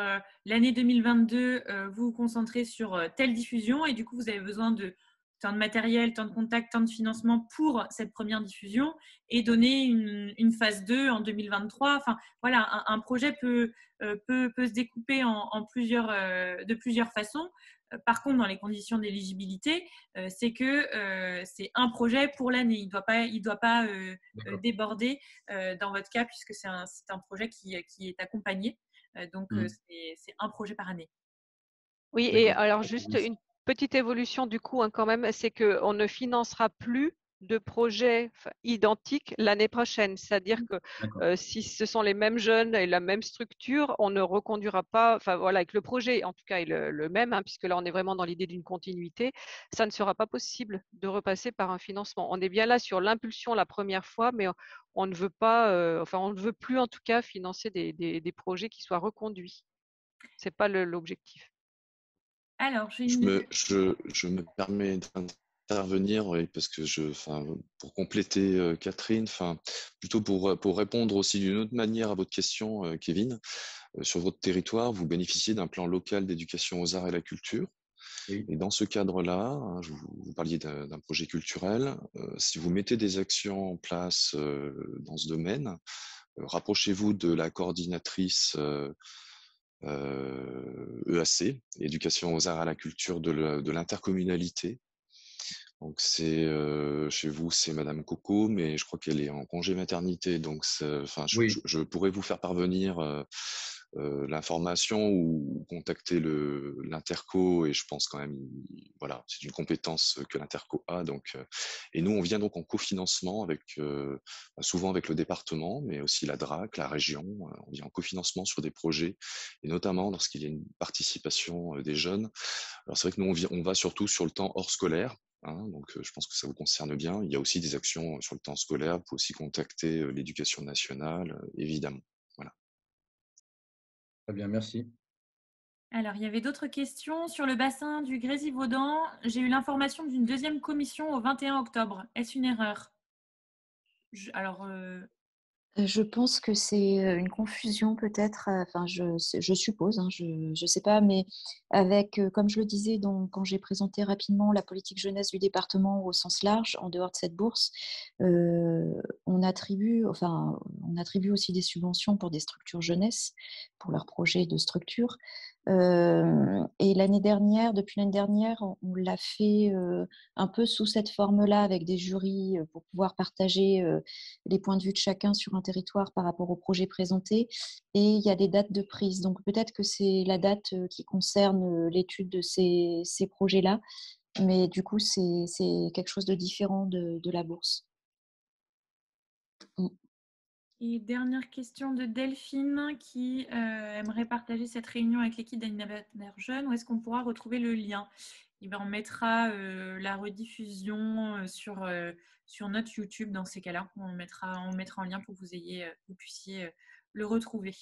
l'année 2022, vous vous concentrez sur telle diffusion et du coup, vous avez besoin de tant de matériel, tant de contacts, tant de financement pour cette première diffusion et donner une phase 2 en 2023. Enfin, voilà, un projet peut se découper de plusieurs façons. Par contre, dans les conditions d'éligibilité, c'est que c'est un projet pour l'année. Il ne doit pas déborder dans votre cas puisque c'est un projet qui est accompagné. Donc, c'est un projet par année. Oui, et alors juste une petite évolution du coup quand même, c'est qu'on ne financera plus de projets identiques l'année prochaine. C'est-à-dire que si ce sont les mêmes jeunes et la même structure, on ne reconduira pas, avec le projet en tout cas est le même, puisque là on est vraiment dans l'idée d'une continuité, ça ne sera pas possible de repasser par un financement. On est bien là sur l'impulsion la première fois, mais on ne veut pas, on ne veut plus en tout cas financer des projets qui soient reconduits. C'est pas l'objectif. Alors, je me permets d'intervenir, oui, parce que pour compléter Catherine, plutôt pour répondre aussi d'une autre manière à votre question, Kevin, sur votre territoire, vous bénéficiez d'un plan local d'éducation aux arts et la culture. Oui. Et dans ce cadre-là, vous parliez d'un projet culturel. Si vous mettez des actions en place dans ce domaine, rapprochez-vous de la coordinatrice EAC, éducation aux arts et à la culture de l'intercommunalité. Donc chez vous, c'est Madame Coco, mais je crois qu'elle est en congé maternité. Donc je pourrais vous faire parvenir l'information ou contacter l'interco, et je pense quand même, voilà, c'est une compétence que l'interco a. Donc, et nous, on vient donc en cofinancement souvent avec le département, mais aussi la DRAC, la région. On vient en cofinancement sur des projets, et notamment lorsqu'il y a une participation des jeunes. Alors c'est vrai que nous, on va surtout sur le temps hors scolaire. Donc, je pense que ça vous concerne bien. Il y a aussi des actions sur le temps scolaire. Vous pouvez aussi contacter l'éducation nationale, évidemment. Voilà. Très bien, merci. Alors, il y avait d'autres questions sur le bassin du Grésivaudan. J'ai eu l'information d'une deuxième commission au 21 octobre. Est-ce une erreur? Je pense que c'est une confusion peut-être, enfin je suppose, hein, je ne sais pas, mais avec, comme je le disais quand j'ai présenté rapidement la politique jeunesse du département au sens large, en dehors de cette bourse, on attribue aussi des subventions pour des structures jeunesse, pour leurs projets de structure. Et depuis l'année dernière, on l'a fait un peu sous cette forme-là, avec des jurys pour pouvoir partager les points de vue de chacun sur un territoire par rapport au projet présenté. Et il y a des dates de prise. Donc peut-être que c'est la date qui concerne l'étude de ces projets-là. Mais du coup, c'est quelque chose de différent de la bourse. Et dernière question de Delphine qui aimerait partager cette réunion avec l'équipe d'animateurs jeunes. Où est-ce qu'on pourra retrouver le lien? On mettra la rediffusion sur notre YouTube dans ces cas-là. On mettra en lien pour que vous puissiez le retrouver.